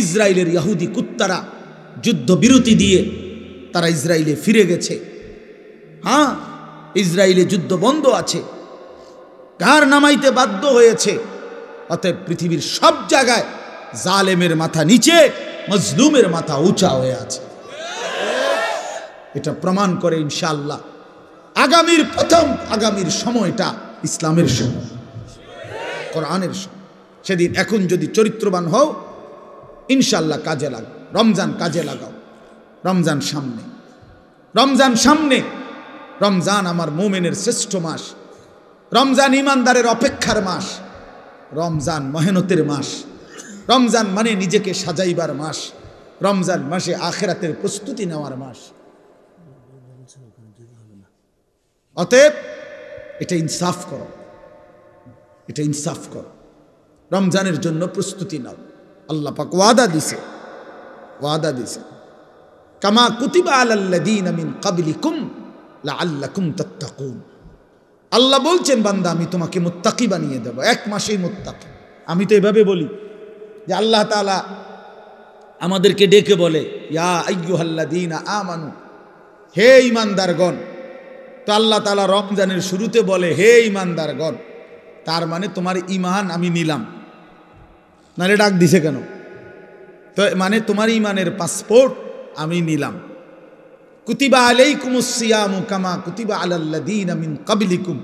ইসরায়েলের ইহুদি কুত্তারা যুদ্ধবিরতি দিয়ে তারা ইসরায়েলে ফিরে গেছে। হ্যাঁ, ইসরায়েলে যুদ্ধ বন্ধ আছে, ঘাড় নামাইতে বাধ্য হয়েছে। অতএব পৃথিবীর সব জায়গায় জালেমের মাথা নিচে, মজলুমের মাথা উঁচা হয়ে আছে। এটা প্রমাণ করে ইনশাআল্লাহ আগামীর সময়টা ইসলামের সময়, কোরআনের সময়। সেদিন এখন যদি চরিত্রবান হও, ইনশাআল্লাহ কাজে লাগাও, রমজান কাজে লাগাও, রমজান সামনে, রমজান আমার মোমেনের শ্রেষ্ঠ মাস, রমজান ইমানদারের অপেক্ষার মাস, রমজান মেহনতের মাস, রমজান মানে নিজেকে সাজাইবার মাস, রমজান মাসে আখিরাতের প্রস্তুতি নেওয়ার মাস। অতএব এটা ইনসাফ করো, রমজানের জন্য প্রস্তুতি নাও। আল্লাহ পাক ওয়াদা দিছে, কামা কুতিবা আলাল্লাযীনা মিন ক্বাবলিকুম লাআল্লাকুম তাত্তাকুন। আল্লাহ বলছেন, বান্দা আমি তোমাকে মুত্তাকি বানিয়ে দেব, 1 মাসেই মুত্তাকি। আমি তো এভাবে বলি যে আল্লাহ তাআলা আমাদেরকে ডেকে বলে, ইয়া আইয়ুহাল্লাযীনা আমানু, হে ঈমানদারগণ। তো আল্লাহ তাআলা রমজানের শুরুতে বলে, হে ঈমানদারগণ, তার মানে তোমার ঈমান আমি নিলাম, নারে ডাক দিছে কেন? তো মানে তোমার ঈমানের পাসপোর্ট আমি নিলাম। কুতিবা আলাইকুমুস সিয়ামু কামা কুতিবা আলাল্লাযীনা মিন ক্বাবলিকুম,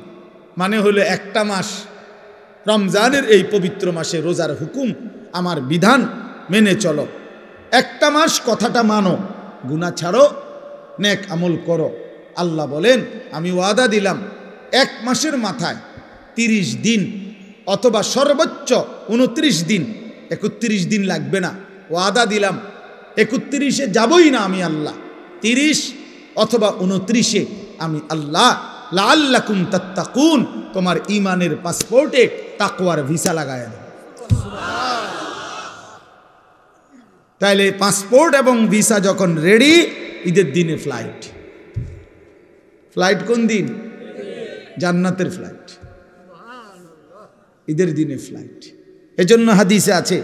মানে হলো একটা মাস, রমজানের এই পবিত্র মাসে রোজার হুকুম, আমার বিধান মেনে চলো। একটা মাস কথাটা মানো, গুনাহ ছাড়ো, নেক আমল করো। আল্লাহ বলেন আমি ওয়াদা দিলাম এক মাসের মাথায় 30 দিন অথবা সর্বোচ্চ 29 দিন, 31 দিন লাগবে না, ওয়াদা দিলাম 31-এ যাবই না আমি আল্লাহ, 30 অথবা 29-এ আমি আল্লাহ লাআল্লাকুম তাত্তাকুন, তোমার ঈমানের পাসপোর্টে তাকওয়ার ভিসা লাগায়া দেব। তাইলে পাসপোর্ট এবং ভিসা যখন রেডি, ঈদের দিনে ফ্লাইট। ফ্লাইট কোন দিন? জান্নাতের ফ্লাইট, ঈদের দিনে ফ্লাইট। এজন্য হাদিসে আছে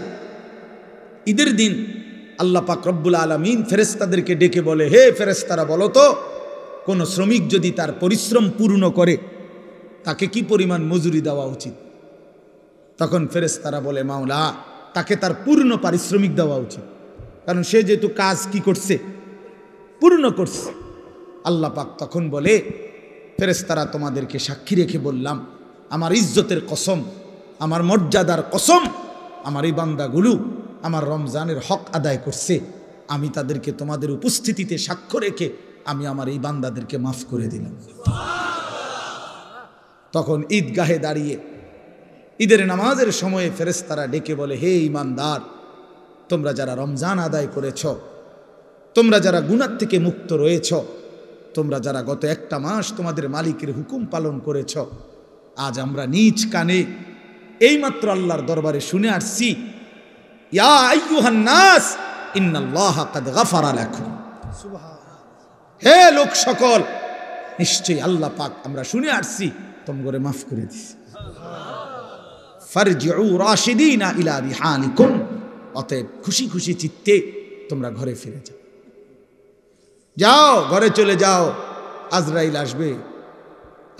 ঈদের দিন আল্লাহ পাক রব্বুল আলামিন ফেরেশতাদেরকে ডেকে বলে, হে ফেরেশতারা বলো তো, কোন শ্রমিক যদি তার পরিশ্রম পূর্ণ করে তাকে কি পরিমাণ মজুরি দেওয়া উচিত? তখন ফেরেশতারা বলে, মাওলা, তাকে তার পূর্ণ পারিশ্রমিক দেওয়া উচিত, কারণ সে যেহেতু কাজ কি করছে, পূর্ণ করছে। আল্লাহ পাক তখন বলে, ফেরেশতারা তোমাদেরকে সাক্ষী রেখে বললাম, আমার ইজ্জতের কসম, আমার মর্যাদার কসম, আমার এই বান্দাগুলো আমার রমজানের হক আদায় করছে, আমি তাদেরকে তোমাদের উপস্থিতিতে সাক্ষ্য রেখে আমি আমার এই বান্দাদেরকে মাফ করে দিলাম। তখন ঈদগাহে দাঁড়িয়ে ঈদের নামাজের সময়ে ফেরেশতারা ডেকে বলে, হে ঈমানদার, তোমরা যারা রমজান আদায় করেছ, তোমরা যারা গুনাহ থেকে মুক্ত রয়েছ, তোমরা যারা গত একটা মাস তোমাদের মালিকের হুকুম পালন করেছ, আজ আমরা নিজ কানে এইমাত্র আল্লাহর দরবারে শুনে আসছি, ইয়া আইয়ুহান নাস ইন্নাল্লাহা কাদ গাফারা লাকুম। হে লোক সকল, নিশ্চয়ই আল্লাহ পাক আমরা শুনে আসছি তোমরা মাফ করে দিয়েছে। ফারজিউ রাশিদিনা ইলা রিহালিকুম, অতএব খুশি খুশি চিত্তে তোমরা ঘরে ফিরে যাও, যাও ঘরে চলে যাও। আজরাইল আসবে,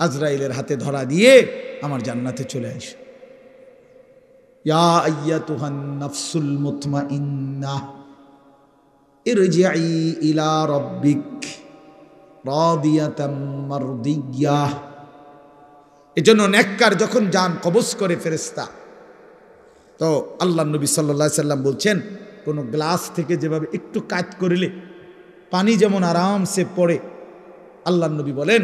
আজরাইলের হাতে ধরা দিয়ে আমার জান্নাতে চলে আসো। ইয়া আইয়াতুহান নাফসুল মুতমাইন্নাহ ইরজিই ইলা রাব্বিক রাদিয়াতাম মারদিয়াহ। এজন্য নেককার যখন জান কবজ করে ফেরেশতা, তো আল্লাহ নবী সাল্লাল্লাহু আলাইহি সাল্লাম বলছেন, কোনো গ্লাস থেকে যেভাবে একটু কাট করলে পানি যেমন আরামসে পড়ে, আল্লাহ নবী বলেন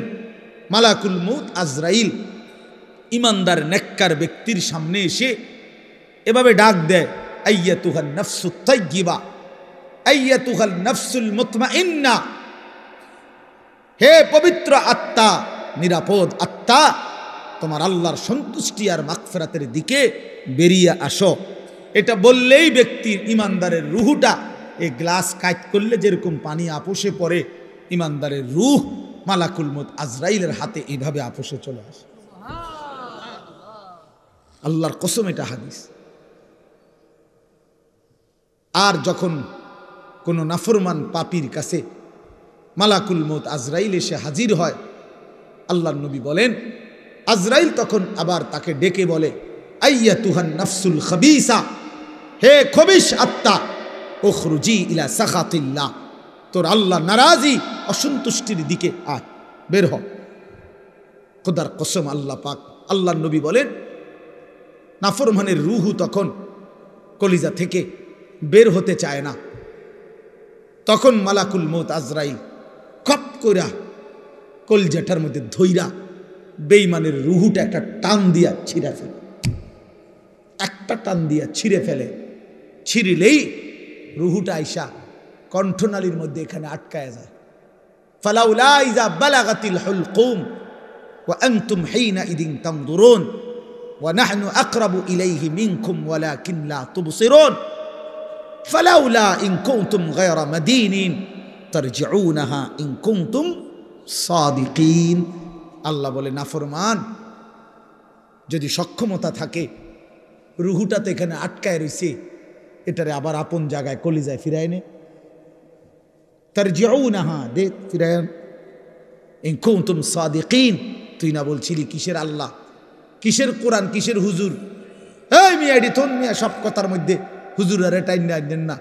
মালাকুল মউত আজরাইল ইমানদার নেককার ব্যক্তির সামনে এসে এভাবে ডাক দেয়, আইয়াতুহান নাফসুত তাইয়্যিবা আইয়াতুহাল নাফসুল মুতমাইন্না, হে পবিত্র আত্মা, নিরাপদ আত্মা, তোমার আল্লাহর সন্তুষ্টি আর মাগফিরাতের দিকে বেরিয়ে আসো। এটা বললেই ব্যক্তির ইমানদারের রুহটা, এই গ্লাস কাট করলে যেরকম পানি আপোষে পড়ে, ইমানদারের রুহ মালাকুল মউত আজরাইলের হাতে এইভাবে আপোষে চলে আসে। আল্লাহর কসম, এটা হাদিস। আর যখন কোনো নাফরমান পাপীর কাছে মালাকুল মউত আজরাইল এসে হাজির হয়, আল্লাহর নবী বলেন আজরাইল তখন আবার তাকে ডেকে বলে, আইয়াতুহান নাফসুল খাবিসা, হে খবিশ আত্মা, উখরুজি ইলা সাখাতিল্লাহ, তোর আল্লাহ নারাজি অসন্তুষ্টির দিকে আয়, বের হ। খোদার কসম, আল্লাহ পাক, আল্লাহর নবী বলেন নাফরমানের রুহু তখন কলিজা থেকে বের হতে চায় না। তখন মালাকুল মউত আজরাইল খপ কইরা কলজাটার মধ্যে ধইরা বেঈমানের রুহুটা একটা টান দিয়া ছিঁড়ে ফেলে, একটা টান দিয়া ছিঁড়ে ফেলে। ছিঁড়িলেই রুহুটা আইসা কণ্ঠনালীর মধ্যে এখানে আটকায় যায়। ফালাউলা ইযা বালাগাতিল হুলকুম ওয়া আনতুম হিনা ইদিন তানদুরুন ওয়া নাহনু আকরাবু ইলাইহি মিনকুম ওয়ালাকিন লা তুবসিরুন ফালাউলা ইন কুনতুম গায়রা মাদিনিন তারজিউনাহা ইন কুনতুম সাদিকিন। আল্লাহ বলে, নাফরমান যদি সক্ষমতা থাকে, রুহুটাতে এখানে আটকায় রইছে, এটারে আবার আপন জায়গায় কলিজায় ফিরায় নে, তারজিউনাহা, দে ফিরায়, ইন কুনতুম সাদিকিন। তুই না বলছিলি কিসের আল্লাহ? কিসের কোরআন, কিসের হুজুর? এই মিয়া এডি থন মিয়া, সব কথার মধ্যে হুজুর আরে টাইন আইনেন না,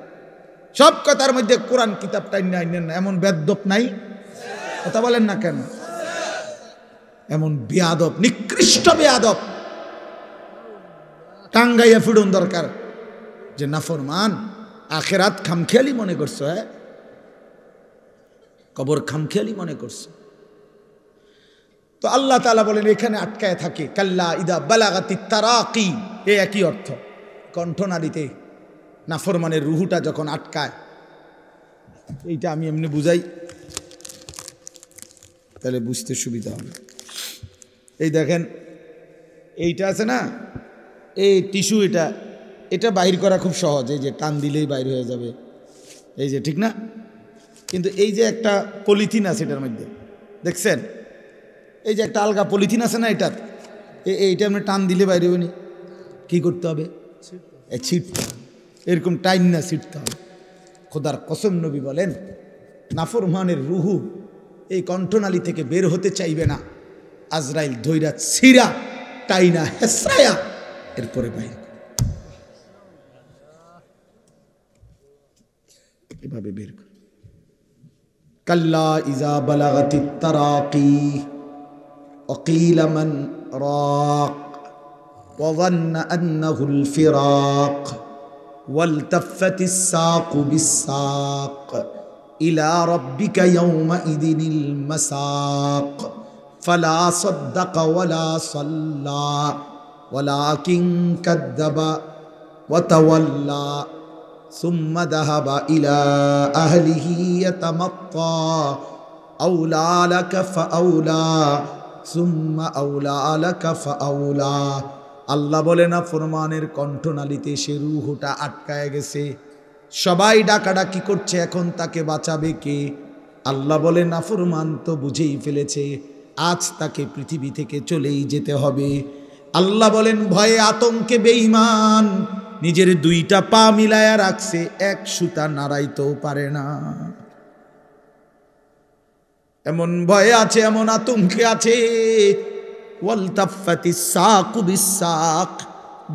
সব কথার মধ্যে কোরআন কিতাব টাইন আইনেন না, এমন বেদ্যপ নাই? কথা বলেন না কেন? এমন বেয়াদব, নিকৃষ্ট বেয়াদব টাঙ্গাইয়া ফিরুন দরকার। যে নাফরমান, আখেরাত খামখেয়ালি মনে করছো, হ্যাঁ কবর খামখেয়ালি মনে করছো। তো আল্লাহ তাআলা বলেন এখানে আটকায় থাকে, কাল্লা ইদা বালাগাতি তারাকি, এ একই অর্থ। কণ্ঠনালীতে নাফরমানের রুহুটা যখন আটকায়, এইটা আমি এমনি বুঝাই তাহলে বুঝতে সুবিধা হবে। এই দেখেন এইটা আছে না, এই টিস্যু, এটা বাহির করা খুব সহজ, এই যে টান দিলেই বাইর হয়ে যাবে, এই যে, ঠিক না? কিন্তু এই যে একটা পলিথিন আছে এটার মধ্যে, দেখছেন এই যে একটা আলগা পলিথিন আছে না, এটার এইটা আপনি টান দিলে বাইরে হবে না, কী করতে হবে? ছিটতে হবে, এরকম টাইম না ছিটতে হবে। খোদার কসম নবী বলেন নাফরমানের রুহু এই কণ্ঠনালী থেকে বের হতে চাইবে না, আজরাইল ধৈরা ছিরা টাইনা হেসরায়া এরপরে বাইর এভাবে বের করে। কাল্লা ইজা বালাগাতিত তারাকি وقيل من راق وظن أنه الفراق والتفت الساق بالساق إلى ربك يومئذ المساق فلا صدق ولا صلى ولكن كذب وتولى ثم ذهب إلى أهله يتمطى أولى لك فأولى সুম্মা আউলা লাকা ফাআউলা। আল্লাহ বলে না ফরমানের কণ্ঠনালীতে সে রূহটা আটকায় গেছে, সবাই ডাকাডাকি করছে, এখন তাকে বাঁচাবে কে? আল্লাহ বলে না ফরমান তো বুঝেই ফেলেছে, আজ তাকে পৃথিবী থেকে চলেই যেতে হবে। আল্লাহ বলেন ভয়ে আতঙ্কে বেঈমান নিজের দুইটা পা মিলায়া রাখছে, এক সুতা নাড়াইতেও পারে না, এমন ভয়ে আছে, এমন আতঙ্কে আছে। ওয়ালতাফাতিস সাকু বিসাক,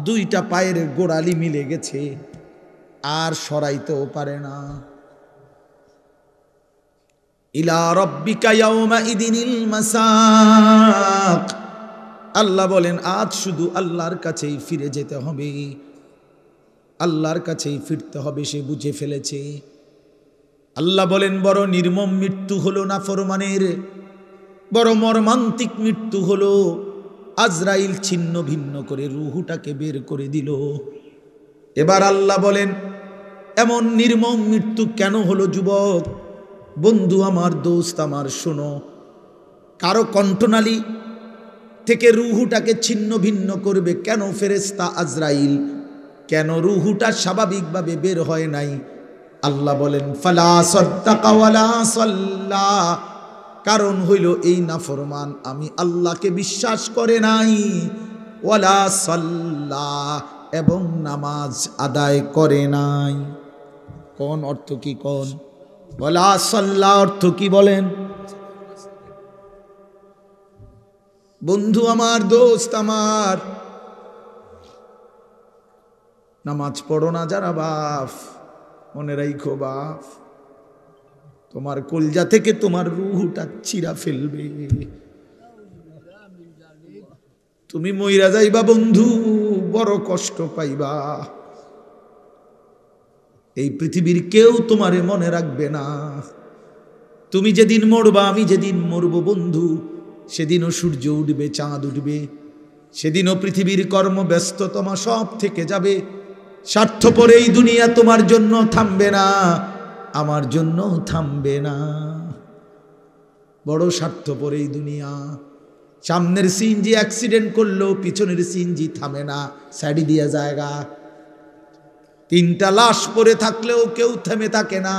দুইটা পায়ের গোড়ালি মিলে গেছে, আর সরাইতেও পারে না। ইলা রাব্বিকা ইয়াউমা ইদিনিল মাসাক, আল্লাহ বলেন আজ শুধু আল্লাহর কাছেই ফিরে যেতে হবে, আল্লাহর কাছেই ফিরতে হবে, সে বুঝে ফেলেছে। আল্লাহ বলেন বড় নির্মম মৃত্যু হলো নাফরমানের, বড় মর্মান্তিক মৃত্যু হলো। আজরাইল ছিন্ন ভিন্ন করে রুহুটাকে বের করে দিল। এবার আল্লাহ বলেন এমন নির্মম মৃত্যু কেন হলো যুবক? বন্ধু আমার, দোস্ত আমার, শোনো, কারো কণ্ঠনালী থেকে রুহুটাকে ছিন্ন ভিন্ন করবে কেন ফেরেশতা আজরাইল? কেন রুহুটা স্বাভাবিকভাবে বের হয় নাই? আল্লাহ বলেন ফালা সাদ্দাকা ওয়ালা সাল্লা, কারণ হইল এই নাফরমান আমি আল্লাহকে বিশ্বাস করে নাই, ওয়ালা সাল্লা, এবং নামাজ আদায় করে নাই। কোন অর্থ কি? কোন ওয়ালা সাল্লা অর্থ কি বলেন? বন্ধু আমার, দোস্ত আমার, নামাজ পড়ো না যারা বাপ, মনে রাখো বাপ, তোমার কলজা থেকে তোমার রূহটা চিরা ফেলবে, তুমি মইরা যাইবা বন্ধু, বড় কষ্ট পাইবা। এই পৃথিবীর কেউ তোমারে মনে রাখবে না। তুমি যেদিন মরবা, আমি যেদিন মরব বন্ধু, সেদিনও সূর্য উঠবে, চাঁদ উঠবে, সেদিনও পৃথিবীর কর্মব্যস্ততমা সব থেকে যাবে। স্বার্থপর এই দুনিয়া তোমার জন্য থামবে না, আমার জন্য থামবে না। বড় স্বার্থপর এই দুনিয়া। সামনের সিএনজি অ্যাক্সিডেন্ট করলো, পিছনের সিএনজি থামে না, সাইডে দিয়া জায়গা। তিনটা লাশ পড়ে থাকলেও কেউ থেমে থাকে না,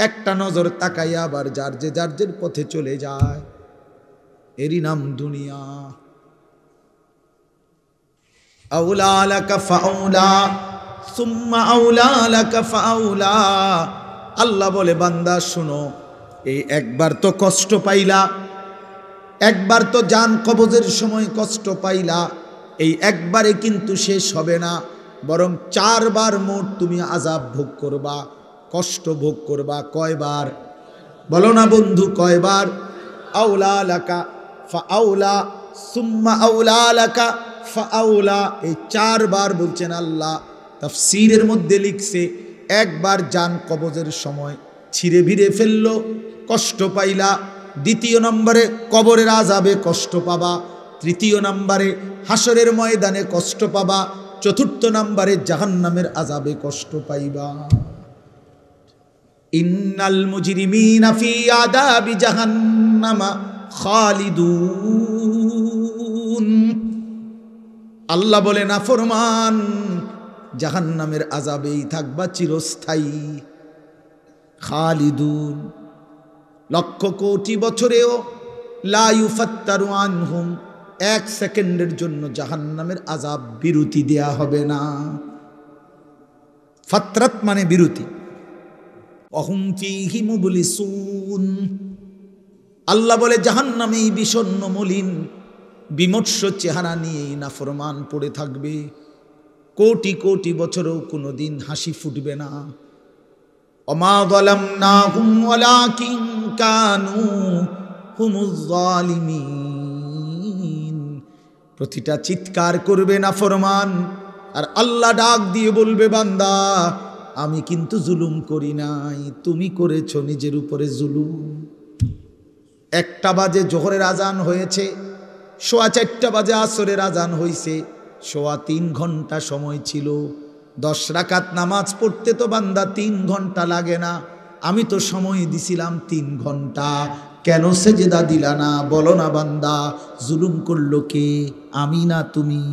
একটা নজর তাকাইয়া আবার যার যে পথে চলে যায়। এরই নাম দুনিয়া। আউলা লাকা ফাউলা সুম্মা আউলা লাকা ফাউলা। আল্লাহ বলে বান্দা শোনো, এই একবার তো কষ্ট পাইলা, একবার তো জান কবজের সময় কষ্ট পাইলা, এই একবারে কিন্তু শেষ হবে না, বরং 4 বার মোট তুমি আযাব ভোগ করবা, কষ্ট ভোগ করবা। কয়বার বলো না বন্ধু, কয়বার? আউলা লাকা ফাআউলা সুম্মা আউলা লাকা ফাআউলা, এই 4 বার বলছেন আল্লাহ। তাফসীরের মধ্যে লিখছে, একবার জান কবজের সময় ছিঁড়ে ভিড়ে ফেললো, কষ্ট পাইলা। দ্বিতীয় নম্বরে কবরের আযাবে কষ্ট পাবা। তৃতীয় নম্বরে হাসরের ময়দানে কষ্ট পাবা। চতুর্থ নম্বরে জাহান্নামের আযাবে কষ্ট পাইবা। ইন্নাল মুজরিমিনা ফি আযাবি জাহান্নামা খালিদুন। আল্লাহ বলে, নাফরমান জাহান্নামের আযাবেই থাকবা চিরস্থায়ী। খালিদুন, লক্ষ কোটি বছরেও লা ইউফাত্তারু আনহুম, 1 সেকেন্ডের জন্য জাহান্নামের আযাব বিরতি দেয়া হবে না। ফাতরাত মানে বিরতি। অহুম ফীহি মুবলিসুন, আল্লাহ বলে জাহান্নামেই বিষণ্ণ মলিন বিমর্ষ চেহারা নিয়েই নাফরমান পড়ে থাকবে। কোটি কোটি বছরেও কোনোদিন হাসি ফুটবে না। ওমা যালামনাহুম ওয়ালাকিন কানু হুমুজ জালিমিন। প্রতিটা চিৎকার করবে নাফরমান, আর আল্লাহ ডাক দিয়ে বলবে, বান্দা আমি কিন্তু জুলুম করি নাই, তুমি করেছো নিজের উপরে জুলুম। 1টা বাজে জোহরের আজান হয়েছে, 4:15 বাজে আসরের আজান হয়েছে, 3.25 ঘন্টা সময় ছিল। 10 রাকাত নামাজ পড়তে তো বান্দা 3 ঘন্টা লাগে না, আমি তো সময় দিছিলাম 3 ঘন্টা, কেন সেজদা দিলা না? বলো না বান্দা, জুলুম করলো কে? আমি না তুমি?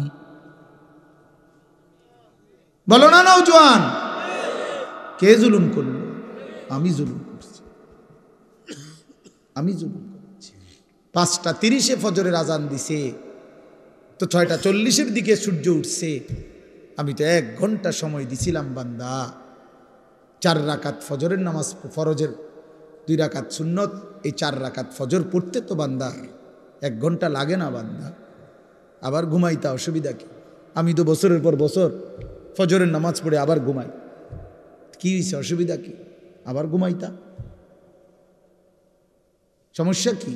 বলো না নওজোয়ান, কে জুলুম করলো? আমি জুলুম করছি, আমি জুলুম করছি। 5:30 ফজরের আজান দিছে, তো 6:40 দিকে সূর্য উঠছে, আমি তো 1 ঘন্টা সময় দিছিলাম বান্দা। 4 রাকাত ফজরের নামাজ, ফরজের 2 রাকাত সুন্নত, এই 4 রাকাত ফজর পড়তে তো বান্দা 1 ঘন্টা লাগে না বান্দা? আবার ঘুমাইতা, অসুবিধা কি? আমি তো বছরের পর বছর ফজরের নামাজ পড়ে আবার ঘুমাই, কি হয়েছে? অসুবিধা কি? আবার ঘুমাইতা, সমস্যা কি?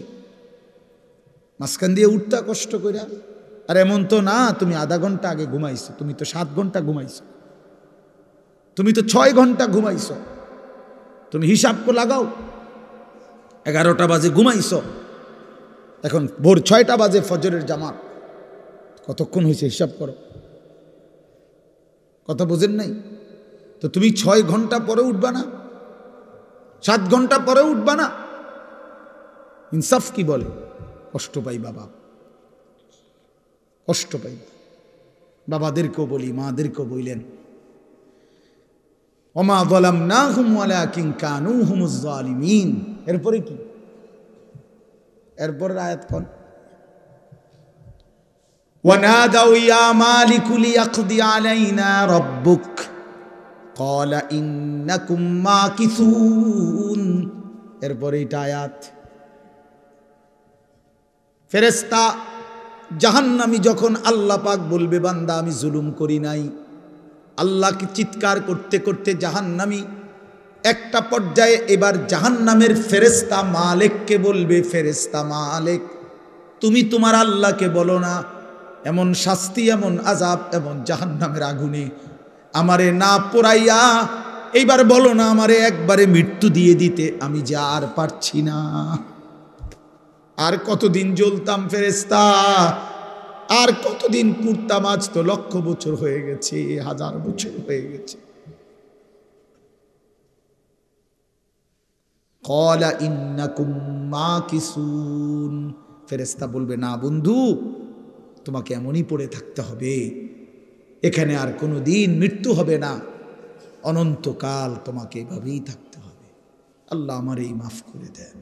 মাঝখান দিয়ে উঠতা কষ্ট কইরা। আর এমন তো না তুমি আধা ঘন্টা আগে ঘুমাইছো, তুমি তো 7 ঘন্টা ঘুমাইছো, তুমি তো 6 ঘন্টা ঘুমাইছো। তুমি হিসাব করে লাগাও, 11টা বাজে ঘুমাইছো, এখন ভোর 6টা বাজে ফজরের জামাত, কতক্ষণ হয়েছে হিসাব করো। কথা বোঝেন নাই তো? তুমি 6 ঘন্টা পরে উঠবা না? 7 ঘন্টা পরে উঠবা না? ইনসাফ কি বলে? কষ্ট পাই বাবা, কষ্ট পাই। বাবাদেরকেও বলি, মাদেরকেও বললেন, ওমা যালামনাহুম ওয়ালাকিন কানু হুমুজ জালিমিন। এরপরে কি? এরপরের আয়াত কোন? ওয়ানাদাউ ইয়া মালিকু লিয়াকদি আলাইনা রাব্বুক ক্বালা ইন্নাকুম মাকিসুন। এরপরে এটা আয়াত। ফেরেশতা জাহান্নামী যখন আল্লাহ পাক বলবে, বান্দা আমি জুলুম করি নাই, আল্লাহকে চিৎকার করতে করতে জাহান্নামী একটা পর্যায়ে এবার জাহান্নামের ফেরেশতা মালিককে বলবে, ফেরেশতা মালিক তুমি তোমার আল্লাহকে বলো না এমন শাস্তি, এমন আযাব, এমন জাহান্নামের আগুনে আমারে না পোড়াইয়া এইবার বলো না আমারে একবারে মৃত্যু দিয়ে দিতে, আমি যে আর পারছি না। আর কতদিন জ্বলতাম ফেরেশতা, আর কতদিন পুড়তাম? আজ তো 1,00,000 বছর হয়ে গেছে, 1000 বছর হয়ে গেছে। ক্বালা ইন্নাকুম মাকিসুন। ফেরেশতা বলবে, না বন্ধু, তোমাকে এমনই পড়ে থাকতে হবে, এখানে আর কোনো দিন মৃত্যু হবে না, অনন্তকাল তোমাকে এভাবেই থাকতে হবে। আল্লাহ আমার এই মাফ করে দেন।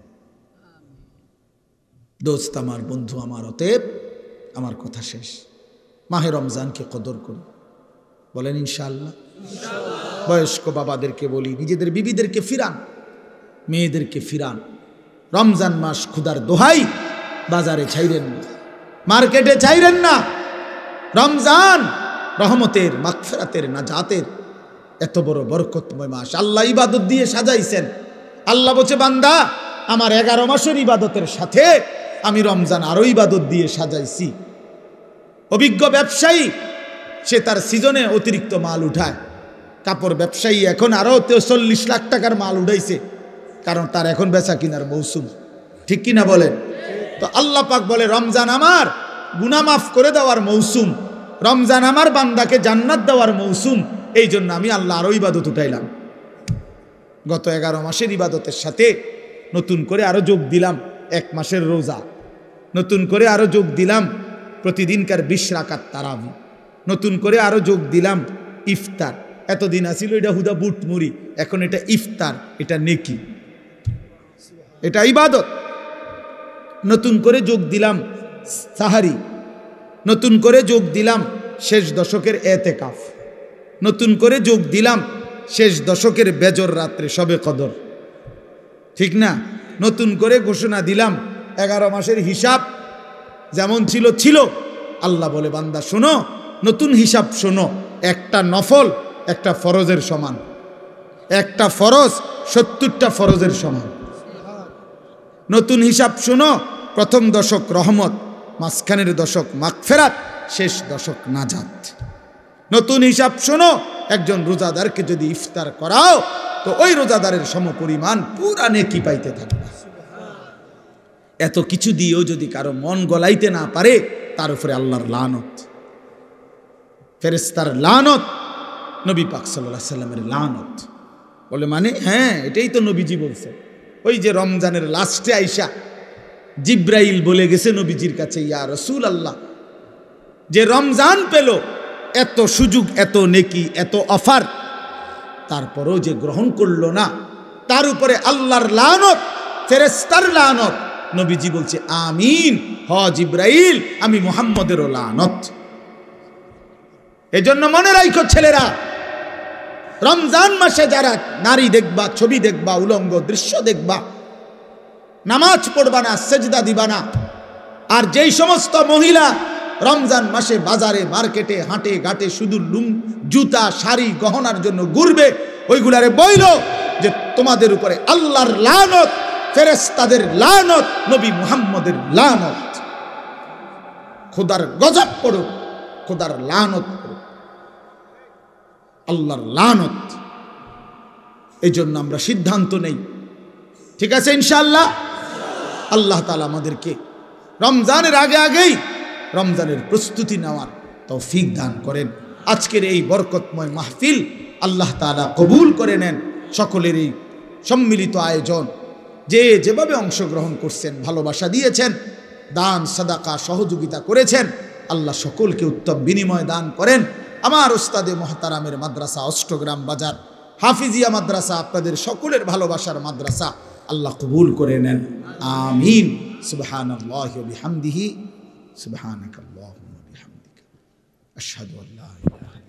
দোস্ত আমার, বন্ধু আমার, অতএব আমার কথা শেষ, মাহে রমজানকে কদর করি, বলেন ইনশাআল্লাহ। বয়স্ক বাবাদেরকে বলি, নিজেদের বিবিদেরকে ফিরান, মেয়েদেরকে ফিরান। রমজান মাস ক্ষুধার দোহাই বাজারে ছাইরেন না, মার্কেটে ছাইরেন না। রমজান রহমতের, মাগফিরাতের, নাজাতের এত বড় বরকতময় মাস আল্লাহ ইবাদত দিয়ে সাজাইছেন। আল্লাহ বলছে, বান্দা আমার 11 মাসের ইবাদতের সাথে আমি রমজান আরো ইবাদত দিয়ে সাজাইছি। অভিজ্ঞ ব্যবসায়ী সে তার সিজনে অতিরিক্ত মাল উঠায়। কাপড় ব্যবসায়ী এখন আরো 40 লাখ টাকার মাল উঠাইছে, কারণ তার এখন বেচা কিনার মৌসুম। ঠিক কিনা বলেন? তো আল্লাহ পাক বলে, রমজান আমার গুনাহ মাফ করে দেওয়ার মৌসুম, রমজান আমার বান্দাকে জান্নাত দেওয়ার মৌসুম। এই জন্য আমি আল্লাহ আরো ইবাদত উঠাইলাম। গত 11 মাসের ইবাদতের সাথে নতুন করে আরো যোগ দিলাম 1 মাসের রোজা, নতুন করে আরো যোগ দিলাম প্রতিদিনকার 20 রাকাত তারাবি, নতুন করে আরো যোগ দিলাম ইফতার। এতদিন আসিল এটা হুদা বুট মুড়ি, এখন এটা ইফতার, এটা নেকি, এটা ইবাদত। নতুন করে যোগ দিলাম সাহারি, নতুন করে যোগ দিলাম শেষ দশকের এতেকাফ, নতুন করে যোগ দিলাম শেষ দশকের বেজর রাত্রে শবে কদর। ঠিক না? নতুন করে ঘোষণা দিলাম 11 মাসের হিসাব যেমন ছিল ছিল। আল্লাহ বলে, বান্দা শোনো, নতুন হিসাব শোনো, একটা নফল একটা ফরজের সমান, একটা ফরজ 70টা ফরজের সমান। নতুন হিসাব শোনো, প্রথম দশক রহমত, মাঝখানের দশক মাগফিরাত, শেষ দশক নাজাত। নতুন হিসাব শোনো, একজন রোজাদারকে যদি ইফতার করাও তো ওই রোজাদারের সমপরিমাণ পুরা নেকি পাইতে থাকবে। এত কিছু দিয়েও যদি কারো মন গলাইতে না পারে, তার উপরে আল্লাহর লানত, ফেরেশতার লানত, নবী পাক সাল্লাল্লাহু আলাইহি সাল্লামের লানত। বলে মানে হ্যাঁ, এটাই তো নবীজি বলছে। ওই যে রমজানের লাস্টে আইসা জিব্রাইল বলে গেছে নবীজির কাছে, ইয়া রাসূলুল্লাহ, যে রমজান পেল, এত সুযোগ, এত নেকি, এত অফার, তারপরেও যে গ্রহণ করলো না, তার উপরে আল্লাহর লানত, ফেরেশতার লানত। নবীজি বলছে, আমিন, হ জিব্রাইল, আমি মুহাম্মদেরও লানত। এজন্য মনে রাখো ছেলেরা, রমজান মাসে যারা নারী দেখবা, ছবি দেখবা, উলঙ্গ দৃশ্য দেখবা, নামাজ পড়বা না, সেজদা দিবা না। আর যেই সমস্ত মহিলা রমজান মাসে বাজারে মার্কেটে হাটে ঘাটে শুধু জুতা শাড়ি গহনার জন্য ঘুরবে, ওইগুলারে বইল যে তোমাদের উপরে আল্লাহর লানত, ফেরেশতাদের লানত, নবী মুহাম্মদের লানত। খোদার গজব পড়ুক, খোদার লানত পড়ুক, আল্লাহর লানত। এই জন্য আমরা সিদ্ধান্ত নেই, ঠিক আছে ইনশাআল্লাহ, আল্লাহ তাআলা আমাদেরকে রমজানের আগেই রমজানের প্রস্তুতি নেওয়ার তৌফিক দান করেন। আজকের এই বরকতময় মাহফিল আল্লাহ তাআলা কবুল করে নেন। সকলের এই সম্মিলিত আয়োজন, যে যেভাবে অংশগ্রহণ করছেন, ভালোবাসা দিয়েছেন, দান সাদাকা সহযোগিতা করেছেন, আল্লাহ সকলকে উত্তম বিনিময় দান করেন। আমার ওস্তাদে মুহতারামের মাদ্রাসা অষ্টগ্রাম বাজার হাফিজিয়া মাদ্রাসা আপনাদের সকলের ভালোবাসার মাদ্রাসা, আল্লাহ কবুল করে নেন, আমিন। সুবহানাল্লাহি ওয়া বিহামদিহি, সুবহানাকাল্লাহুম্মা ওয়া বিহামদিকা, আশহাদু আল্লা ইলাহা